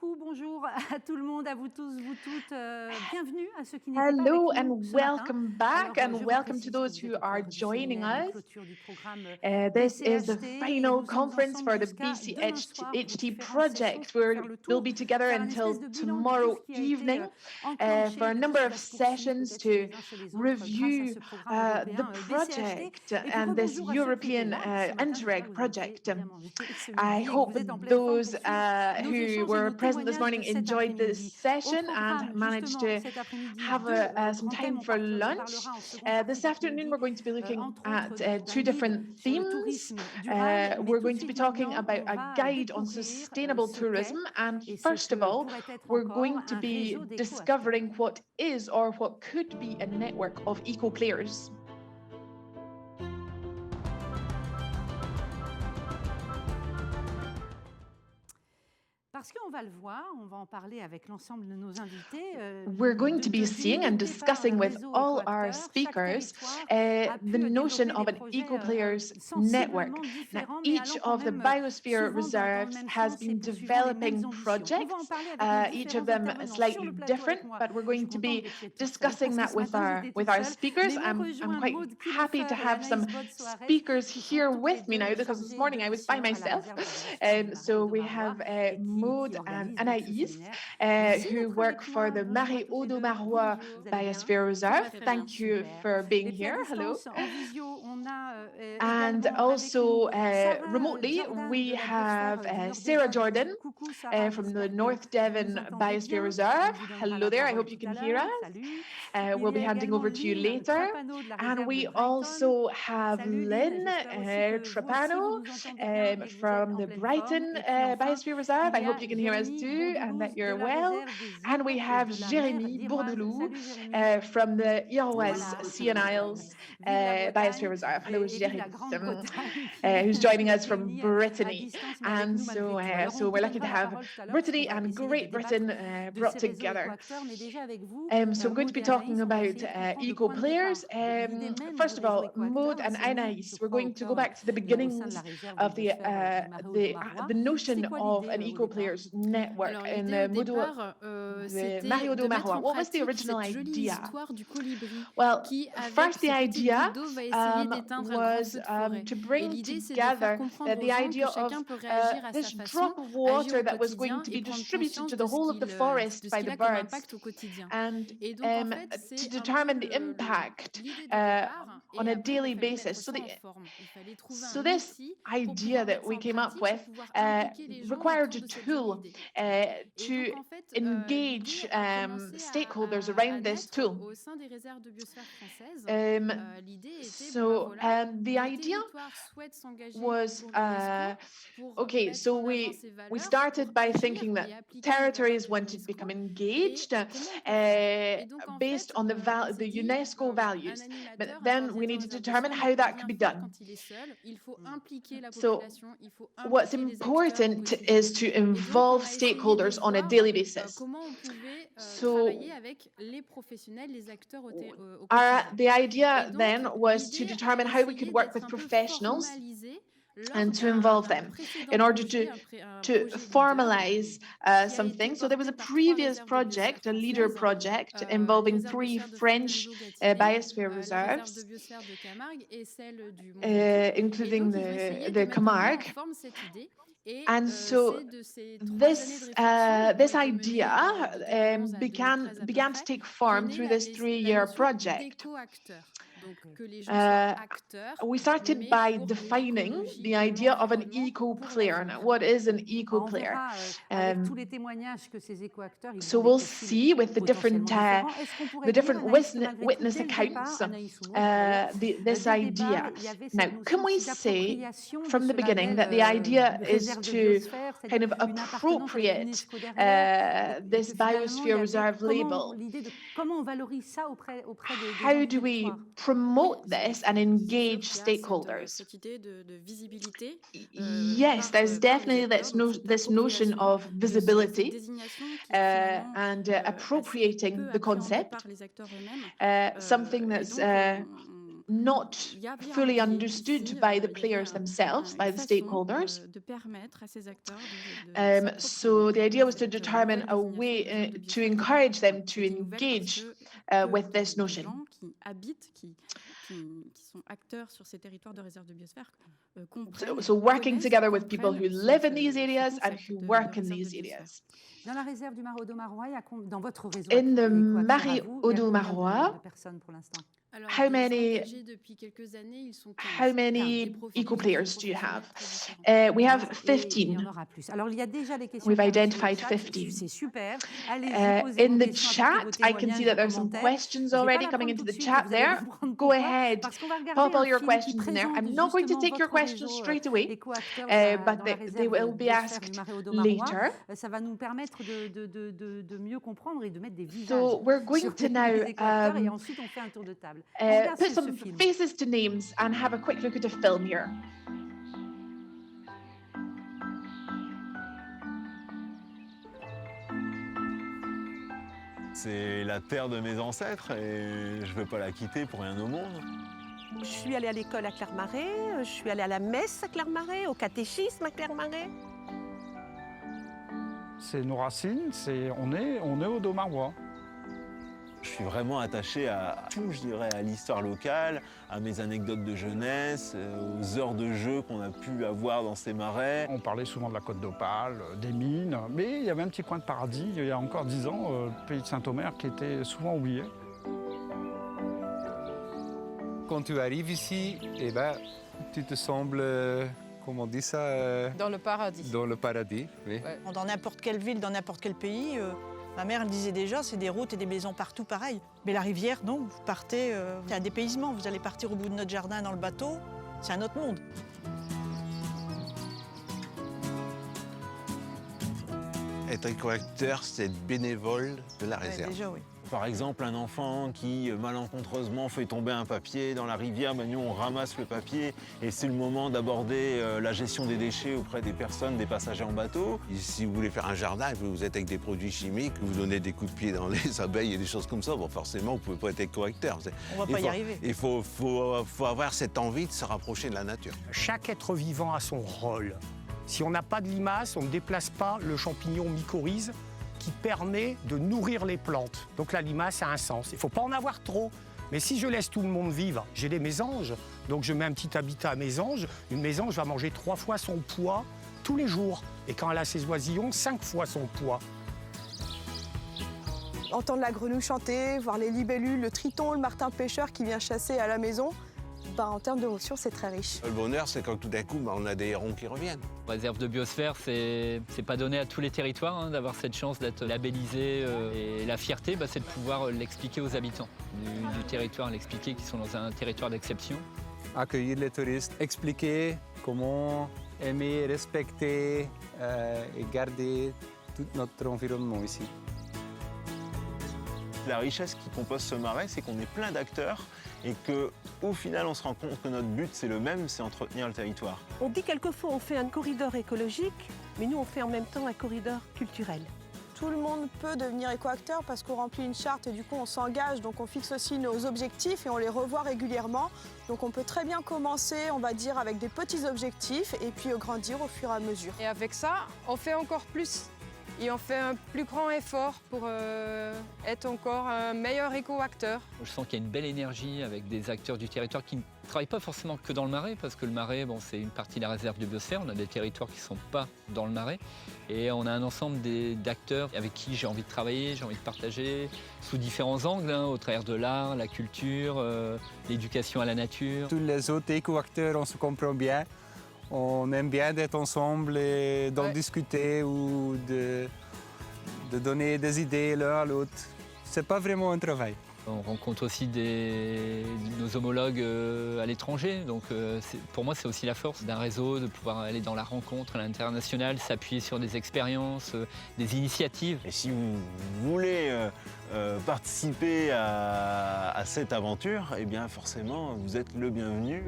beaucoup, bonjour à tout le monde, à vous tous, vous toutes. Bienvenue à ceux qui n'étaient pas avec Hello nous and ce matin. welcome back, Alors, and je vous welcome to précise que those vous who êtes au are cours du joining séminaire de us. clôture du programme This is the Bcht et final nous sommes conference ensemble for the jusqu'à demain soir pour BCHT différentes sessions project. pour faire le We'll tour, be together faire une espèce until de bilan du tomorrow tout ce qui a evening été enclenché for a et de tout number ce qui of va se poursuivre sessions peut-être chez to les uns chez les autres grâce à review ce programme the européen Bcht. project Et puis and this rebonjour à ceux qui étaient European là ce matin. J'espère Interreg que vous avez été project. bien mangés ce I midi et que hope vous êtes en pleine forme those pour suivre nos who échanges et were nos present this témoignages de morning cet enjoyed this après-midi. Au session and programme, managed justement, to cet après-midi, have deux some grands time thèmes. On for en lunch. parlera en seconde partie This afternoon, d'après-midi, we're going to be looking entre autres at d'un two guide different sur le themes. tourisme durable. Mais We're tout de going to be suite talking maintenant, about on a va guide on découvrir sustainable ce qu'est tourism. And et ce first of que all, pourrait être we're encore going to un be réseau d'éco-acteurs. discovering what is or what could be a network of eco-players. Parce qu'on va le voir, on va en parler avec l'ensemble de nos invités. We're going to be seeing and discussing with all our speakers the notion of an eco-players network. Now, each of the biosphere reserves has been developing projects, each of them slightly different, but we're going to be discussing that with our speakers. I'm quite happy to have some speakers here with me now, because this morning I was by myself. So we have Maud and Anaïs, who work for the Marais Audomarois Biosphere Reserve. Thank you for being here. Hello. And also remotely, we have Sarah Jordan from the North Devon Biosphere Reserve. Hello there, I hope you can hear us. We'll be handing over to you later. And we also have Lynn Trapano from the Brighton Biosphere Reserve. I hope you can hear us too and that you're well. And we have Jérémy Bourdelou from the Iroise Sea and Isles Biosphere Reserve. Hello, Jérémy, who's joining us from Brittany. And so we're lucky to have Brittany and Great Britain brought together. So we're going to be talking about eco-players. First of all, Maud and Anaïs, we're going to go back to the beginnings of the notion of an eco-players network in the Marais Audomarois. What was the original idea? Well, first the idea was to bring together the idea of this drop of water that was going to be distributed to the whole of the forest by the birds, and to determine the impact on a daily basis. So this idea that we came up with required a tool to engage stakeholders around this tool. The idea was, okay, so we started by thinking that territories wanted to become engaged based on the UNESCO values, but then we need to determine how that could be done. So what's important is to involve stakeholders on a daily basis. So the idea then was to determine how we could work with professionals and to involve them in order to formalize something. So there was a previous project, a leader project, involving 3 French biosphere reserves, including the Camargue. And so this idea began to take form through this 3-year project. We started by defining the idea of an eco-player. Now, what is an eco-player? So we'll see with the different witness accounts this idea. Now, can we say from the beginning that the idea is to kind of appropriate this biosphere reserve label? How do we promote this and engage stakeholders? Yes, there's definitely this notion of visibility and appropriating the concept, something that's not fully understood by the players themselves, by the stakeholders. So the idea was to determine a way to encourage them to engage with this notion. So working together with people who live in these areas and who work in these areas. Dans la réserve du Marais Audomarois, dans votre réseau, in the Marais Audomarois, de personnes pour l'instant? how many eco-players do you have? We have 15. We've identified 15. In the chat, I can see that there's some questions already coming into the chat there. Go ahead, pop all your questions in there. I'm not going to take your questions straight away, but they will be asked later. So we're going to now put some faces to names and have a quick look at a film here. C'est la terre de mes ancêtres et je ne veux pas la quitter pour rien au monde. Je suis allée à l'école à Clermarais, je suis allée à la messe à Clermarais, au catéchisme à Clermarais. C'est nos racines, on est Audomarois. Je suis vraiment attaché à tout, je dirais, à l'histoire locale, à mes anecdotes de jeunesse, aux heures de jeu qu'on a pu avoir dans ces marais. On parlait souvent de la Côte d'Opale, des mines, mais il y avait un petit coin de paradis, il y a encore 10 ans, le pays de Saint-Omer, qui était souvent oublié. Quand tu arrives ici, eh ben, tu te sembles, comment on dit ça Dans le paradis. Dans le paradis, oui. Ouais. Dans n'importe quelle ville, dans n'importe quel pays, ma mère elle disait déjà, c'est des routes et des maisons partout pareil. Mais la rivière, non, vous partez, c'est un dépaysement. Vous allez partir au bout de notre jardin dans le bateau, c'est un autre monde. Être éco-acteur, c'est être bénévole de la réserve. Déjà, oui. Par exemple, un enfant qui malencontreusement fait tomber un papier dans la rivière, nous on ramasse le papier et c'est le moment d'aborder la gestion des déchets auprès des personnes, des passagers en bateau. Et si vous voulez faire un jardin et que vous êtes avec des produits chimiques, vous donnez des coups de pied dans les abeilles et des choses comme ça, bon, forcément vous ne pouvez pas être éco-acteur. On ne va pas y arriver. Il faut avoir cette envie de se rapprocher de la nature. Chaque être vivant a son rôle. Si on n'a pas de limaces, on ne déplace pas le champignon mycorhize qui permet de nourrir les plantes. Donc la limace a un sens. Il ne faut pas en avoir trop. Mais si je laisse tout le monde vivre, j'ai des mésanges, donc je mets un petit habitat à mésanges. Une mésange va manger 3 fois son poids tous les jours. Et quand elle a ses oisillons, 5 fois son poids. Entendre la grenouille chanter, voir les libellules, le triton, le martin pêcheur qui vient chasser à la maison, en termes d'émotion, c'est très riche. Le bonheur, c'est quand tout d'un coup, on a des hérons qui reviennent. Réserve de biosphère, c'est pas donné à tous les territoires d'avoir cette chance d'être labellisé. Et la fierté, c'est de pouvoir l'expliquer aux habitants du territoire, l'expliquer qu'ils sont dans un territoire d'exception. Accueillir les touristes, expliquer comment aimer, respecter et garder tout notre environnement ici. La richesse qui compose ce marais, c'est qu'on est plein d'acteurs et qu'au final, on se rend compte que notre but, c'est le même, c'est entretenir le territoire. On dit quelquefois on fait un corridor écologique, mais nous, on fait en même temps un corridor culturel. Tout le monde peut devenir éco-acteur parce qu'on remplit une charte et du coup, on s'engage. Donc, on fixe aussi nos objectifs et on les revoit régulièrement. Donc, on peut très bien commencer, on va dire, avec des petits objectifs et puis grandir au fur et à mesure. Et avec ça, on fait encore plus. Et on fait un plus grand effort pour être encore un meilleur éco-acteur. Je sens qu'il y a une belle énergie avec des acteurs du territoire qui ne travaillent pas forcément que dans le marais, parce que le marais, c'est une partie de la réserve de biosphère. On a des territoires qui ne sont pas dans le marais. Et on a un ensemble d'acteurs avec qui j'ai envie de travailler, j'ai envie de partager, sous différents angles, au travers de l'art, la culture, l'éducation à la nature. Tous les autres éco-acteurs, on se comprend bien. On aime bien d'être ensemble et d'en discuter ou de donner des idées l'un à l'autre. C'est pas vraiment un travail. On rencontre aussi nos homologues à l'étranger. Donc pour moi, c'est aussi la force d'un réseau, de pouvoir aller dans la rencontre à l'international, s'appuyer sur des expériences, des initiatives. Et si vous voulez participer à cette aventure, eh bien forcément, vous êtes le bienvenu.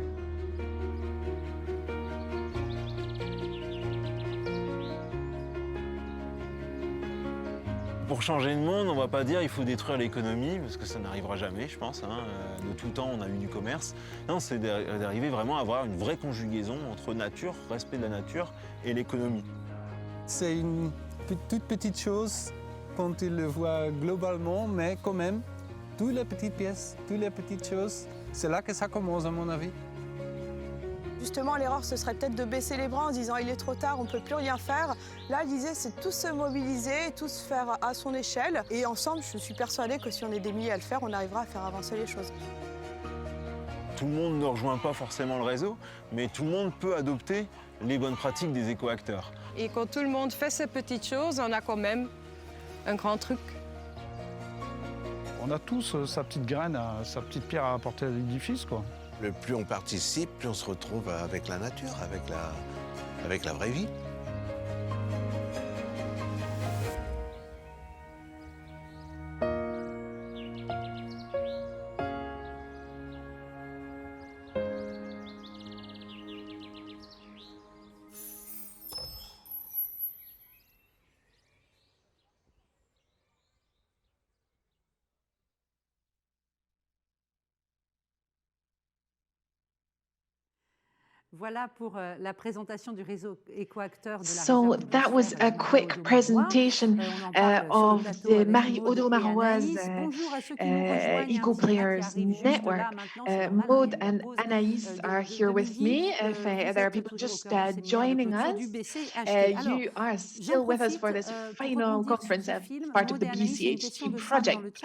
Pour Pour changer le monde, on ne va pas dire il faut détruire l'économie, parce que ça n'arrivera jamais, je pense. De tout temps, on a eu du commerce. Non, c'est d'arriver vraiment à avoir une vraie conjugaison entre nature, respect de la nature, et l'économie. C'est une toute petite chose quand tu le vois globalement, mais quand même, toutes les petites pièces, toutes les petites choses, c'est là que ça commence, à mon avis. Justement, l'erreur, ce serait peut-être de baisser les bras en se disant « il est trop tard, on ne peut plus rien faire ». Là, l'idée, c'est tous se mobiliser, tous faire à son échelle. Et ensemble, je suis persuadée que si on est des milliers à le faire, on arrivera à faire avancer les choses. Tout le monde ne rejoint pas forcément le réseau, mais tout le monde peut adopter les bonnes pratiques des éco-acteurs. Et quand tout le monde fait ces petites choses, on a quand même un grand truc. On a tous sa petite graine, sa petite pierre à apporter à l'édifice, quoi. Le plus on participe, plus on se retrouve avec la nature, avec la vraie vie. Voilà pour la présentation du réseau écoacteur de la So réserve that was a quick presentation of the Marie-Aude-Maroise Eco-Players Network. Maud and Anaïs are here with me. If there are people just joining us, you are still with us for this final conference as part of the BCHT project.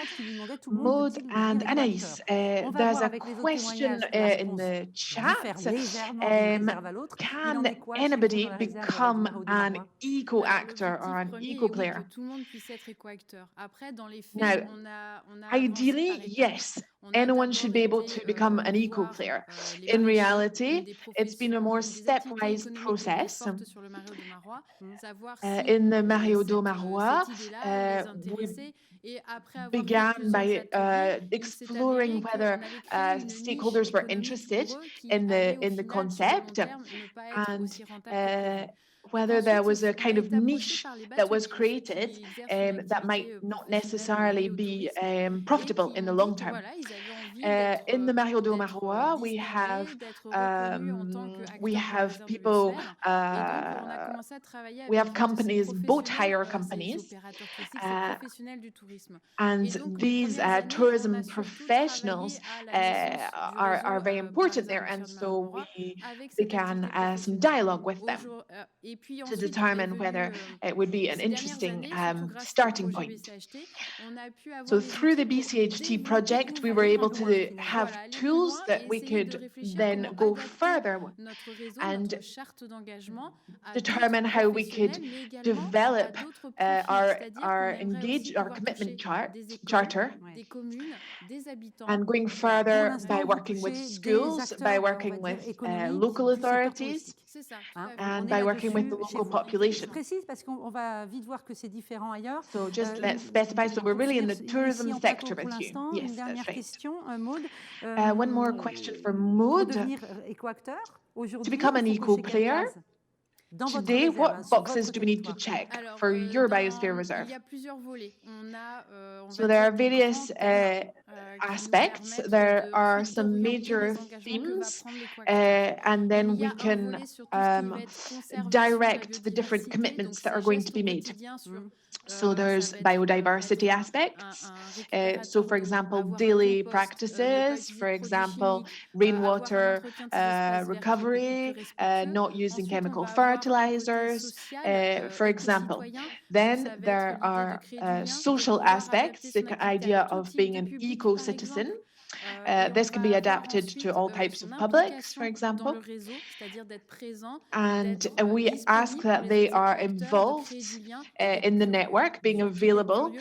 Maud and Anaïs, there's a question in the chat. Can anybody become an eco-actor or an eco-player? Now, ideally, yes, anyone should be able to become an eco-player. In reality, it's been a more stepwise process. In the Marie-Aude-Maroise, we began by exploring whether stakeholders were interested in the concept and whether there was a kind of niche that was created that might not necessarily be profitable in the long term. In the Marie-Aude-Maroise, we have people, we have companies, boat hire companies, and these tourism professionals are very important there, and so we began some dialogue with them to determine whether it would be an interesting starting point. So through the BCHT project, we were able to have tools that we could then go further and determine how we could develop our commitment charter, and going further by working with schools, by working with local authorities, and by working with the local population. So just let's specify, so we're really in the tourism sector with you. Yes, that's right. One more question for Maud. To become an eco-player, today, what boxes do we need to check for your biosphere reserve? So there are various aspects. There are some major themes, and then we can direct the different commitments that are going to be made. So there's biodiversity aspects. So for example, daily practices, for example, rainwater recovery, not using chemical fertilizers, for example. Then there are social aspects, the idea of being an eco-citizen. This can be adapted to all types of publics, for example. And we ask that they are involved in the network, being available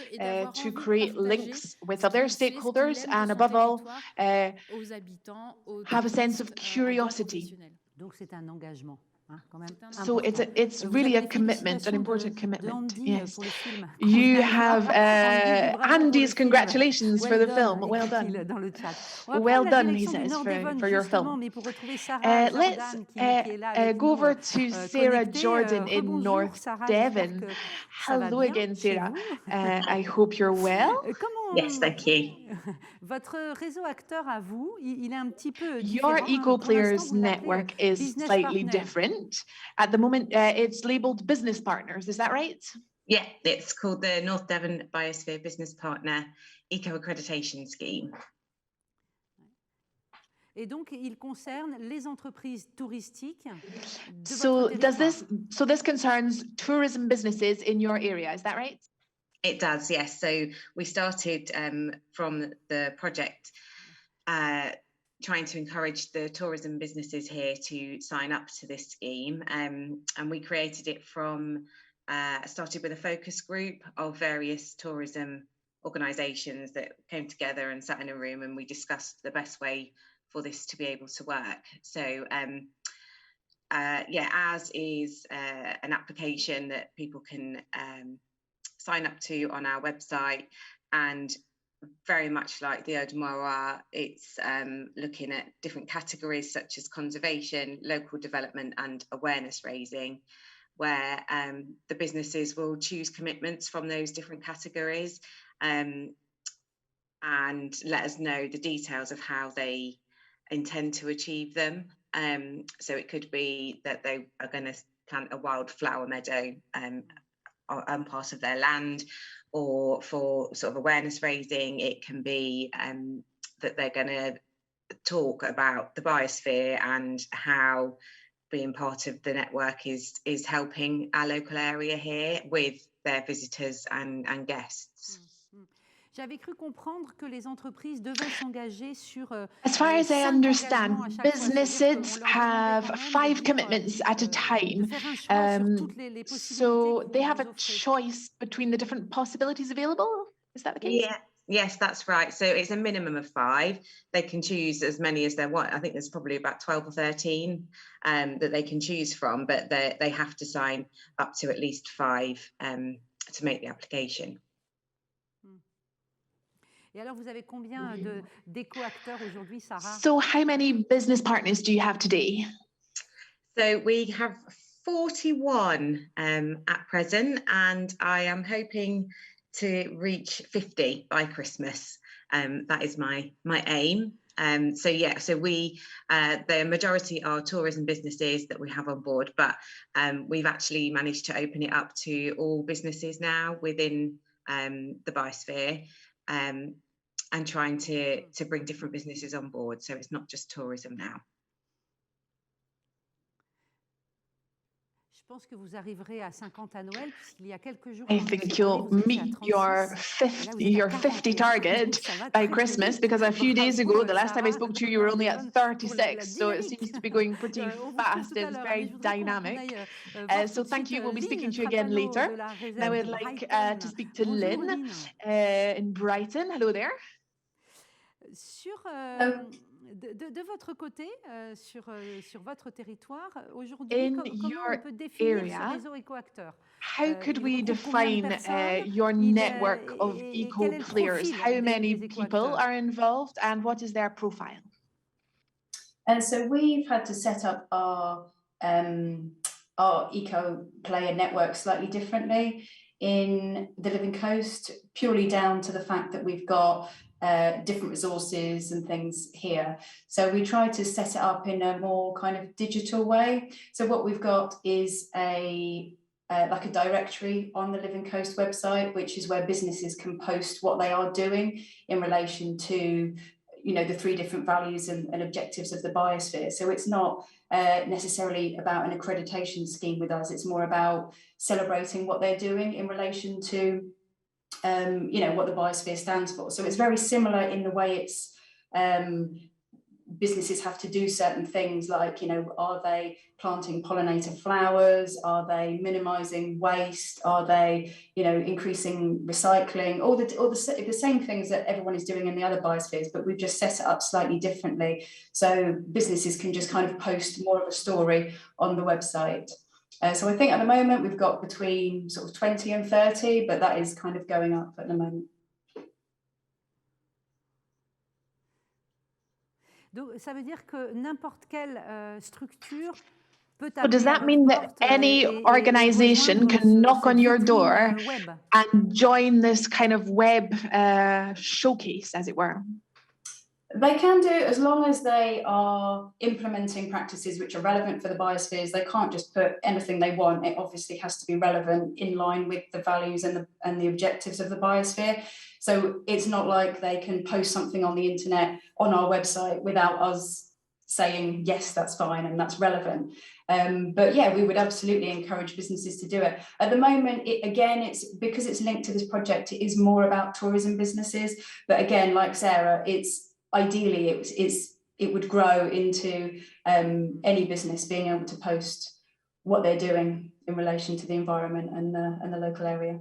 to create links with other stakeholders, and above all, have a sense of curiosity. Donc c'est un engagement. So it's really a commitment, an important commitment. Yes. You have Andy's congratulations for the film. Well done. Well done, he says, for your film. Let's go over to Sarah Jordan in North Devon. Hello again, Sarah. I hope you're well. Yes, thank you. Votre réseau acteur à vous, il est un petit peu Your différent. EcoPlayers network is slightly different. At the moment, it's labeled business partners. Is that right? Yeah, it's called the North Devon Biosphere Business Partner Eco Accreditation Scheme. Et donc, il concerne les entreprises touristiques. So this concerns tourism businesses in your area. Is that right? It does, yes. So we started from the project trying to encourage the tourism businesses here to sign up to this scheme. And we created it from, started with a focus group of various tourism organisations that came together and sat in a room, and we discussed the best way for this to be able to work. So ours is an application that people can sign up to on our website, and very much like the Eau de Morois, it's looking at different categories such as conservation, local development and awareness raising, where the businesses will choose commitments from those different categories and let us know the details of how they intend to achieve them. So it could be that they are going to plant a wildflower meadow on part of their land, or for sort of awareness raising, it can be that they're going to talk about the biosphere and how being part of the network is helping our local area here with their visitors and guests. J'avais cru comprendre que les entreprises devaient s'engager sur. As far as I understand, businesses have 5 commitments at a time. So they have a choice between the different possibilities available. Is that the case? Yeah. Yes, that's right. So it's a minimum of 5. They can choose as many as they want. I think there's probably about 12 or 13 that they can choose from, but they have to sign up to at least 5 to make the application. Et alors, vous avez combien d'éco-acteurs aujourd'hui, Sarah? So how many business partners do you have today? So we have 41 at present, and I am hoping to reach 50 by Christmas. That is my aim. So we the majority are tourism businesses that we have on board, but we've actually managed to open it up to all businesses now within the biosphere. And trying to bring different businesses on board, so it's not just tourism now. Je pense que vous arriverez à 50 à Noël, puisqu'il y a quelques jours. I think you'll meet your 50 target by Christmas, because a few days ago, the last time I spoke to you, you were only at 36. So it seems to be going pretty fast. It's very dynamic. So thank you. We'll be speaking to you again later. Now I'd like to speak to Lynn in Brighton. Hello there. Sur de votre côté, sur votre territoire, aujourd'hui, comment on peut définir ce réseau éco-acteur? How could we define your network of eco-players? How many people are involved, and what is their profile? And so we've had to set up our eco-player network slightly differently in the Living Coast, purely down to the fact that we've got different resources and things here. So we try to set it up in a more kind of digital way. So what we've got is like a directory on the Living Coast website, which is where businesses can post what they are doing in relation to, you know, the 3 different values and objectives of the biosphere. So it's not necessarily about an accreditation scheme with us. It's more about celebrating what they're doing in relation to you know, what the biosphere stands for. So it's very similar in the way it's businesses have to do certain things like, are they planting pollinator flowers? Are they minimizing waste? Are they, increasing recycling? All the same things that everyone is doing in the other biospheres, but we've just set it up slightly differently. So businesses can just kind of post more of a story on the website. So I think at the moment we've got between sort of 20 and 30, but that is kind of going up at the moment. Donc, ça veut dire que n'importe quelle structure peut So does that mean that any organization can knock on your door and join this kind of web showcase, as it were? They can do, as long as they are implementing practices which are relevant for the biospheres. They can't just put anything they want. It obviously has to be relevant, in line with the values and the objectives of the biosphere. So it's not like they can post something on the internet, on our website, without us saying, yes, that's fine and that's relevant. But yeah, we would absolutely encourage businesses to do it. At the moment, it's because it's linked to this project, it is more about tourism businesses. But again, like Sarah, ideally, it would grow into any business being able to post what they're doing in relation to the environment and the local area.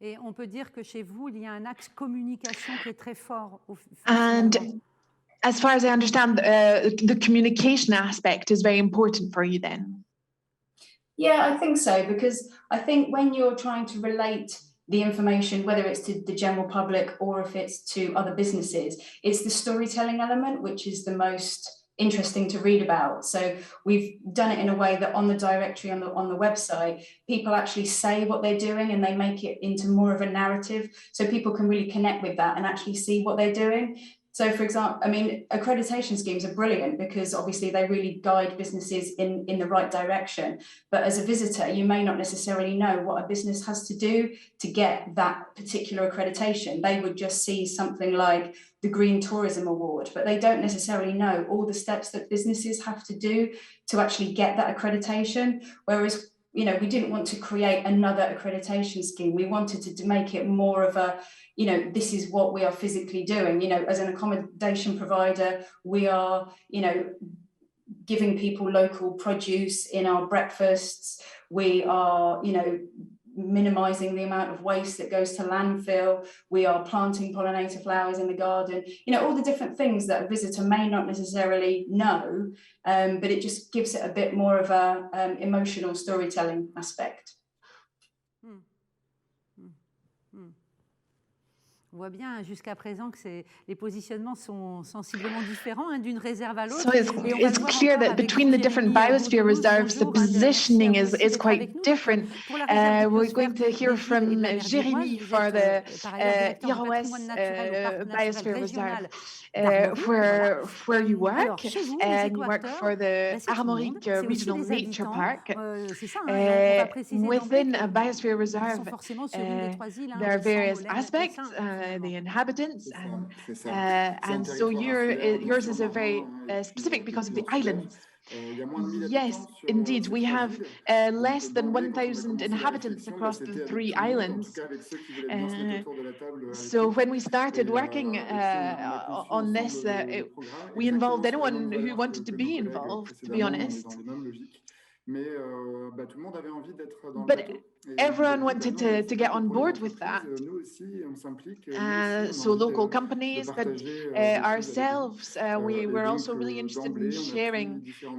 Et on peut dire que chez vous, il y a un axe communication qui est très fort. And as far as I understand, the communication aspect is very important for you then. Yeah, I think so, because I think when you're trying to relate the information, whether it's to the general public or if it's to other businesses, it's the storytelling element which is the most interesting to read about. So we've done it in a way that on the directory, on the website, people actually say what they're doing and they make it into more of a narrative, so people can really connect with that and actually see what they're doing. So, for example, I mean, accreditation schemes are brilliant because obviously they really guide businesses in the right direction. But as a visitor, you may not necessarily know what a business has to do to get that particular accreditation. They would just see something like the Green Tourism Award, but they don't necessarily know all the steps that businesses have to do to actually get that accreditation. Whereas, we didn't want to create another accreditation scheme. We wanted to make it more of a, this is what we are physically doing. As an accommodation provider, we are, giving people local produce in our breakfasts. We are, minimizing the amount of waste that goes to landfill. We are planting pollinator flowers in the garden. All the different things that a visitor may not necessarily know, but it just gives it a bit more of a emotional storytelling aspect. On voit bien jusqu'à présent que les positionnements sont sensiblement différents d'une réserve à l'autre. So it's clear that between the different biosphere reserves, the positioning is quite different. We're going to hear from Jérémy for the Iroès Biosphere Reserve, where you work, and you work for the Armorique Regional Nature Park. Within a biosphere reserve, there are various aspects. The inhabitants, and so yours is a very specific because of the islands. Yes, indeed, we have less than 1,000 inhabitants across the 3 islands. So when we started working on this, we involved anyone who wanted to be involved, to be honest. But everyone wanted to get on board with that. So local companies, but ourselves, we were also really interested in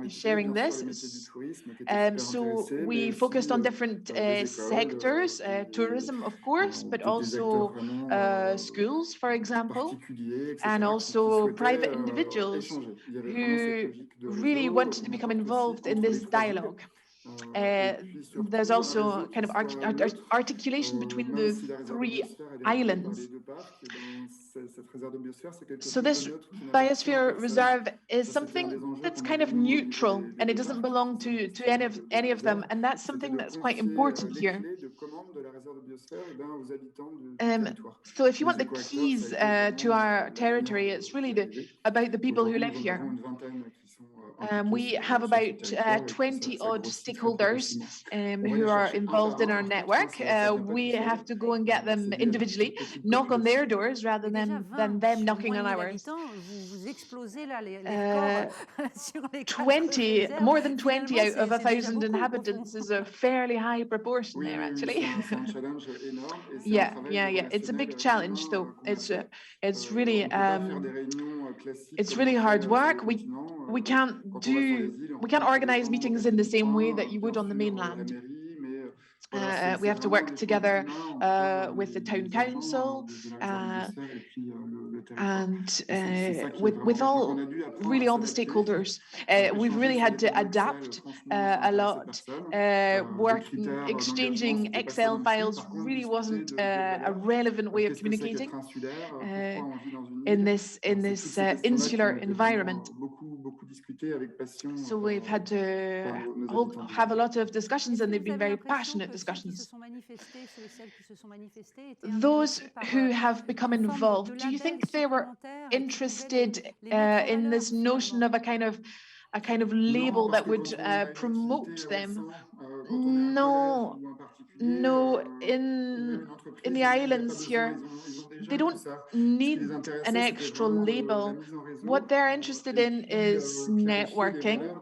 sharing this. So we focused on different sectors, tourism, of course, but also schools, for example, and also private individuals who really wanted to become involved in this dialogue. There's also kind of articulation between the 3 islands. So this biosphere reserve is something that's kind of neutral, and it doesn't belong to any of them, and that's something that's quite important here. So if you want the keys to our territory, it's really about the people who live here. We have about 20 odd stakeholders who are involved in our network. We have to go and get them individually, knock on their doors rather than them knocking on ours. Vous explosez là les records sur les 20, more than 20 out of 1,000 inhabitants is a fairly high proportion there, actually. Yeah. It's a big challenge, though. It's really hard work. We can't organize meetings in the same way that you would on the mainland. We have to work together with the town council and with all the stakeholders. We've really had to adapt a lot. Exchanging Excel files really wasn't a relevant way of communicating in this insular environment. So we've had to have a lot of discussions, and they've been very passionate discussions. Those who have become involved, do you think they were interested in this notion of a kind of label that would promote them? No. In the islands here, they don't need an extra label. What they're interested in is networking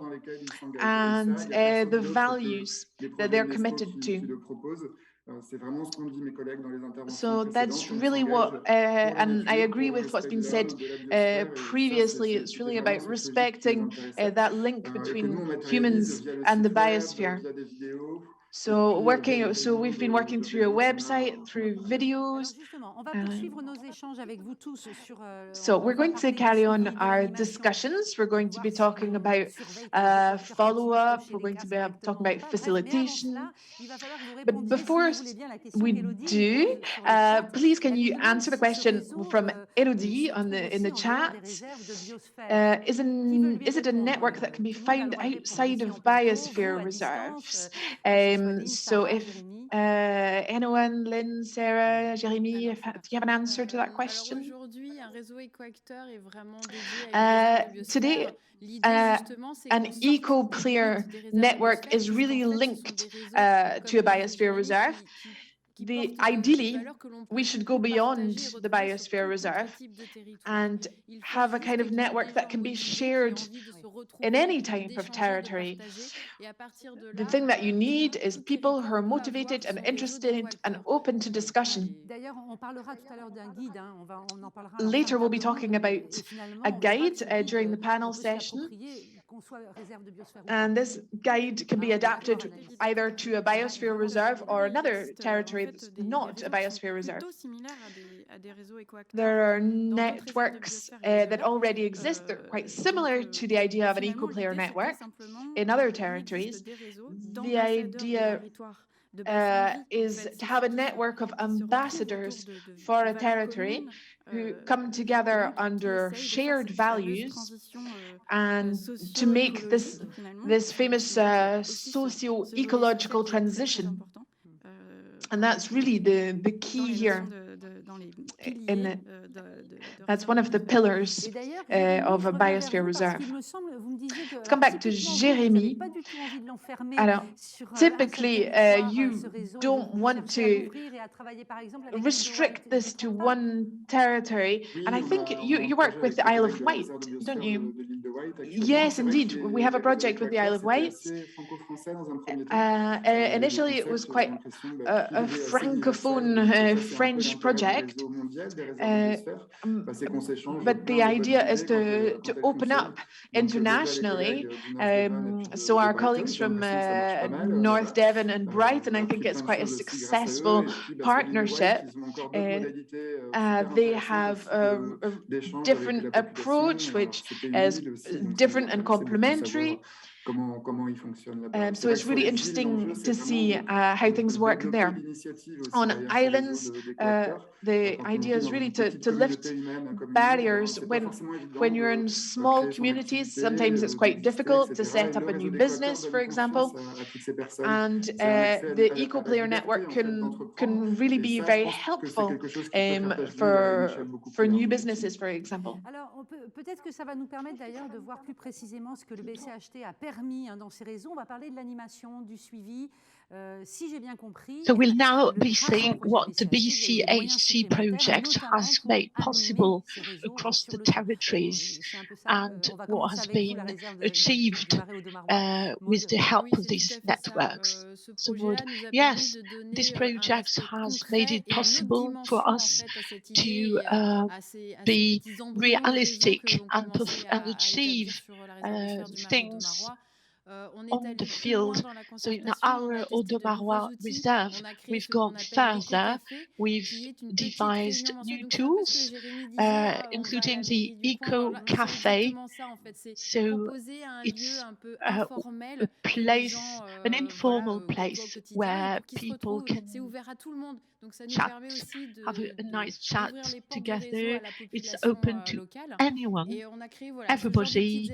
and the values that they're committed to. So that's really what, and I agree with what's been said previously. It's really about respecting that link between humans and the biosphere. So we've been working through a website, through videos. So we're going to carry on our discussions. We're going to be talking about follow-up. We're going to be talking about facilitation. But before we do, please can you answer the question from Elodie in the chat? Is it a network that can be found outside of biosphere reserves? So if anyone, Lynn, Sarah, Jérémy, do you have an answer to that question? Today, an eco-clear network is really linked to a biosphere reserve. Ideally, we should go beyond the biosphere reserve and have a kind of network that can be shared in any type of territory. The thing that you need is people who are motivated and interested and open to discussion. Later, we'll be talking about a guide during the panel session. And this guide can be adapted either to a biosphere reserve or another territory that's not a biosphere reserve. There are networks that already exist that are quite similar to the idea of an eco-player network in other territories. The idea is to have a network of ambassadors for a territory who come together under shared values and to make this famous socio-ecological transition. And that's really the key here. That's one of the pillars of a biosphere reserve. Let's come back to Jérémy. Alors, typically, you don't want to restrict this to one territory. And I think you work with the Isle of Wight, don't you? Yes, indeed. We have a project with the Isle of Wight. Initially, it was quite a francophone French project. But the idea is to open up internationally. So our colleagues from North Devon and Brighton, I think it's quite a successful partnership. They have a different approach, which is different and complementary. So it's really interesting to see how things work there. On islands, the idea is really to lift barriers. When you're in small communities, sometimes it's quite difficult to set up a new business, for example. And the eco-player network can really be very helpful for new businesses, for example. Alors, peut-être que ça va nous permettre d'ailleurs de voir plus précisément ce que le Bcht a permis dans ces réseaux. On va parler de l'animation, du suivi. Si j'ai bien compris, So we'll now be seeing what the BCHC project has made possible across the territories and what has been achieved with the help of these networks. So yes, this project has made it possible for us to be realistic and achieve things on the field. So in our Odomarois reserve, we've gone further. We've devised new tools, including the Eco Cafe. So it's a place, an informal place where people can chat, have a nice chat together. It's open to anyone, everybody,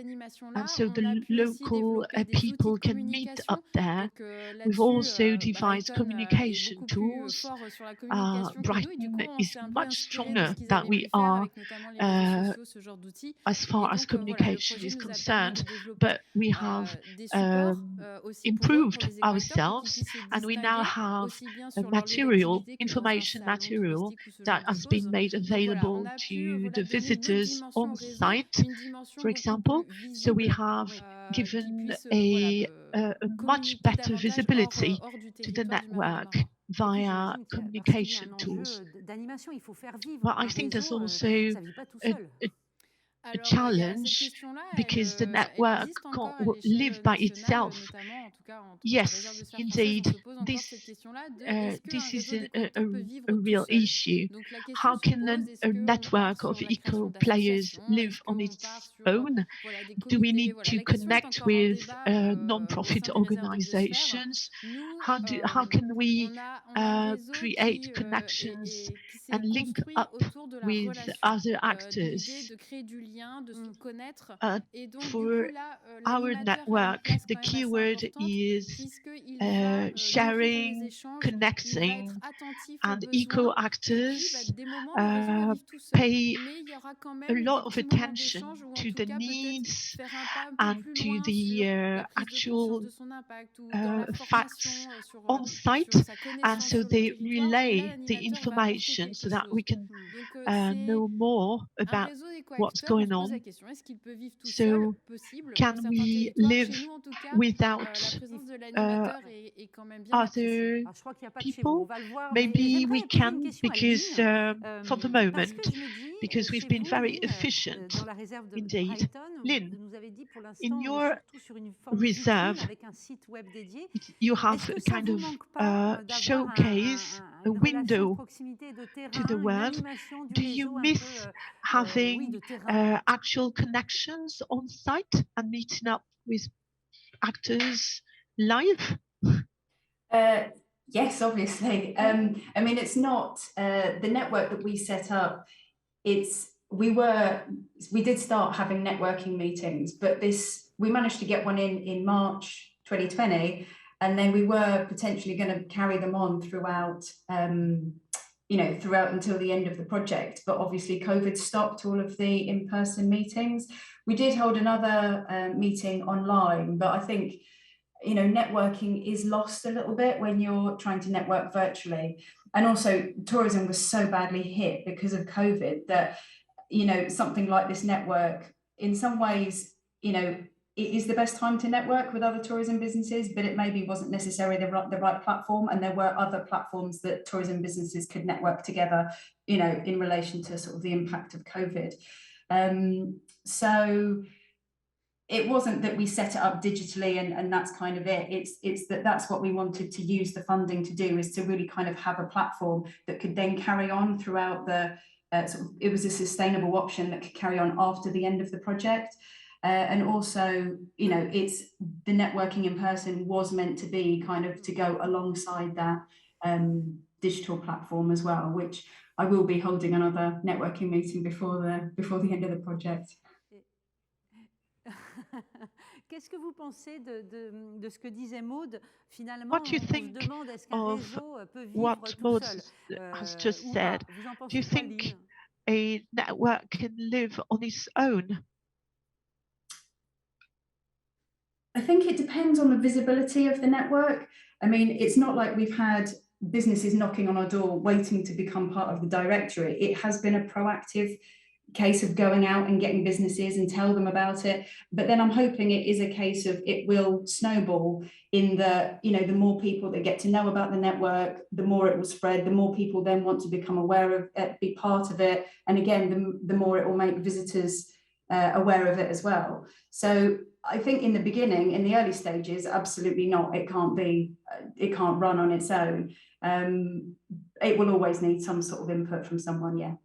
and so the local people can meet up there. We've also devised communication tools. Brighton is much stronger than we are as far as communication is concerned, but we have improved ourselves, and we now have information material that has been made available to the visitors on site, for example. So we have given a much better visibility to the network via communication tools. But I think there's also a challenge because the network can't live by itself. Yes, indeed, this is a real issue. How can a network of eco players live on its own? Do we need to connect with non-profit organizations? How can we create connections and link up with other actors? For our network, the keyword is sharing, connecting, and eco actors pay a lot of attention to the needs and to the actual facts on site, and so they relay the information so that we can know more about what's going on. So can we live without other people? Maybe we can, because for the moment, because we've been very efficient indeed. Lynn, in your reserve, you have a kind of showcase, a window to the world. Do you miss having actual connections on site and meeting up with actors live? Yes, obviously. I mean, it's not the network that we set up. We did start having networking meetings, but we managed to get one in March 2020, and then we were potentially going to carry them on throughout until the end of the project. But obviously COVID stopped all of the in-person meetings. We did hold another meeting online, but I think networking is lost a little bit when you're trying to network virtually. And also tourism was so badly hit because of COVID that something like this network, in some ways, it is the best time to network with other tourism businesses, but it maybe wasn't necessarily the right platform. And there were other platforms that tourism businesses could network together, in relation to sort of the impact of COVID. So it wasn't that we set it up digitally and that's kind of it. It's that's what we wanted to use the funding to do, is to really kind of have a platform that could then carry on throughout the it was a sustainable option that could carry on after the end of the project. And also, it's the networking in person was meant to be kind of to go alongside that digital platform as well, which I will be holding another networking meeting before the end of the project. Qu'est-ce que vous pensez de ce que disait Maud? Finalement, What do you think on se demande est-ce qu'un réseau peut vivre what tout Maud seul has just ou said? pas? Vous en Do pensez you quoi, think Lynn? a network can live on its own? I think it depends on the visibility of the network. I mean, it's not like we've had businesses knocking on our door waiting to become part of the directory. It has been a proactive case of going out and getting businesses and tell them about it. But then I'm hoping it is a case of it will snowball in the, you know, the more people that get to know about the network, the more it will spread, the more people then want to become aware of it, be part of it. And again, the more it will make visitors aware of it as well. So I think in the beginning, in the early stages, absolutely not. It can't run on its own. It will always need some sort of input from someone, yeah.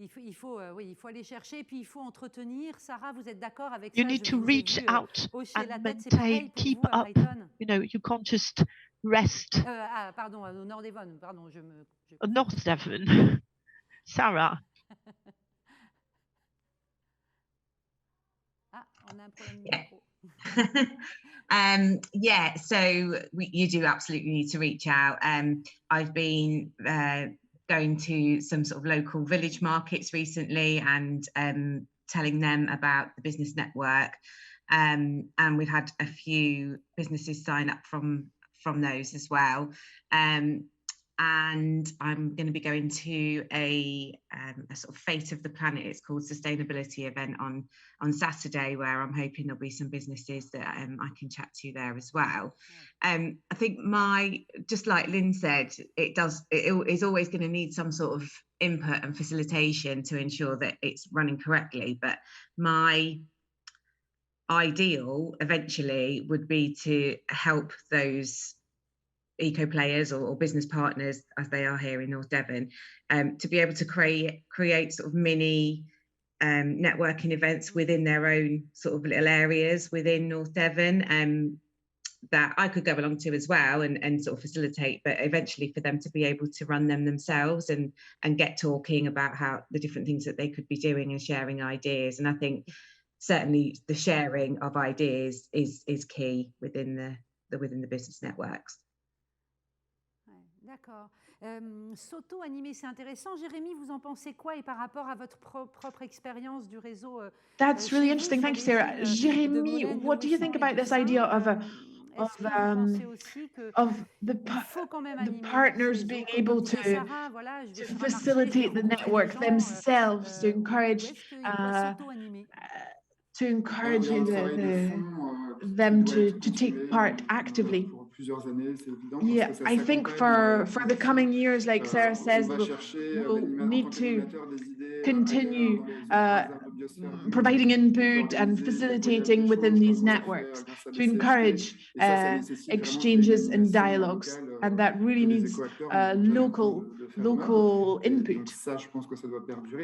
Il faut aller chercher, puis il faut entretenir. Sarah, vous êtes d'accord avec ça? You need to reach out and maintain, keep up. You know, you can't just rest. Pardon, au nord Devon. Pardon, North Devon. Sarah. On a un problème de micro. Yeah, so you do absolutely need to reach out. I've been going to some sort of local village markets recently and telling them about the business network. And we've had a few businesses sign up from those as well. And I'm going to be going to a sort of Fate of the Planet, it's called, sustainability event on Saturday, where I'm hoping there'll be some businesses that I can chat to there as well. I think just like Lynn said, it is always going to need some sort of input and facilitation to ensure that it's running correctly. But my ideal eventually would be to help those eco players or business partners, as they are here in North Devon, to be able to create sort of mini networking events within their own sort of little areas within North Devon, that I could go along to as well and sort of facilitate, but eventually for them to be able to run them themselves and get talking about how the different things that they could be doing and sharing ideas. And I think certainly the sharing of ideas is key within the business networks. D'accord. S'auto-animer, c'est intéressant. Jérémy, vous en pensez quoi? Et par rapport à votre propre expérience du réseau? That's really interesting. Thank you, Sarah. Jérémy, what do you think about this idea of the partners being able to facilitate the network themselves, to encourage them to take part actively? Yeah, I think for the coming years, like Sarah says, we'll need to continue providing input and facilitating within these networks to encourage exchanges and dialogues, and that really needs local input.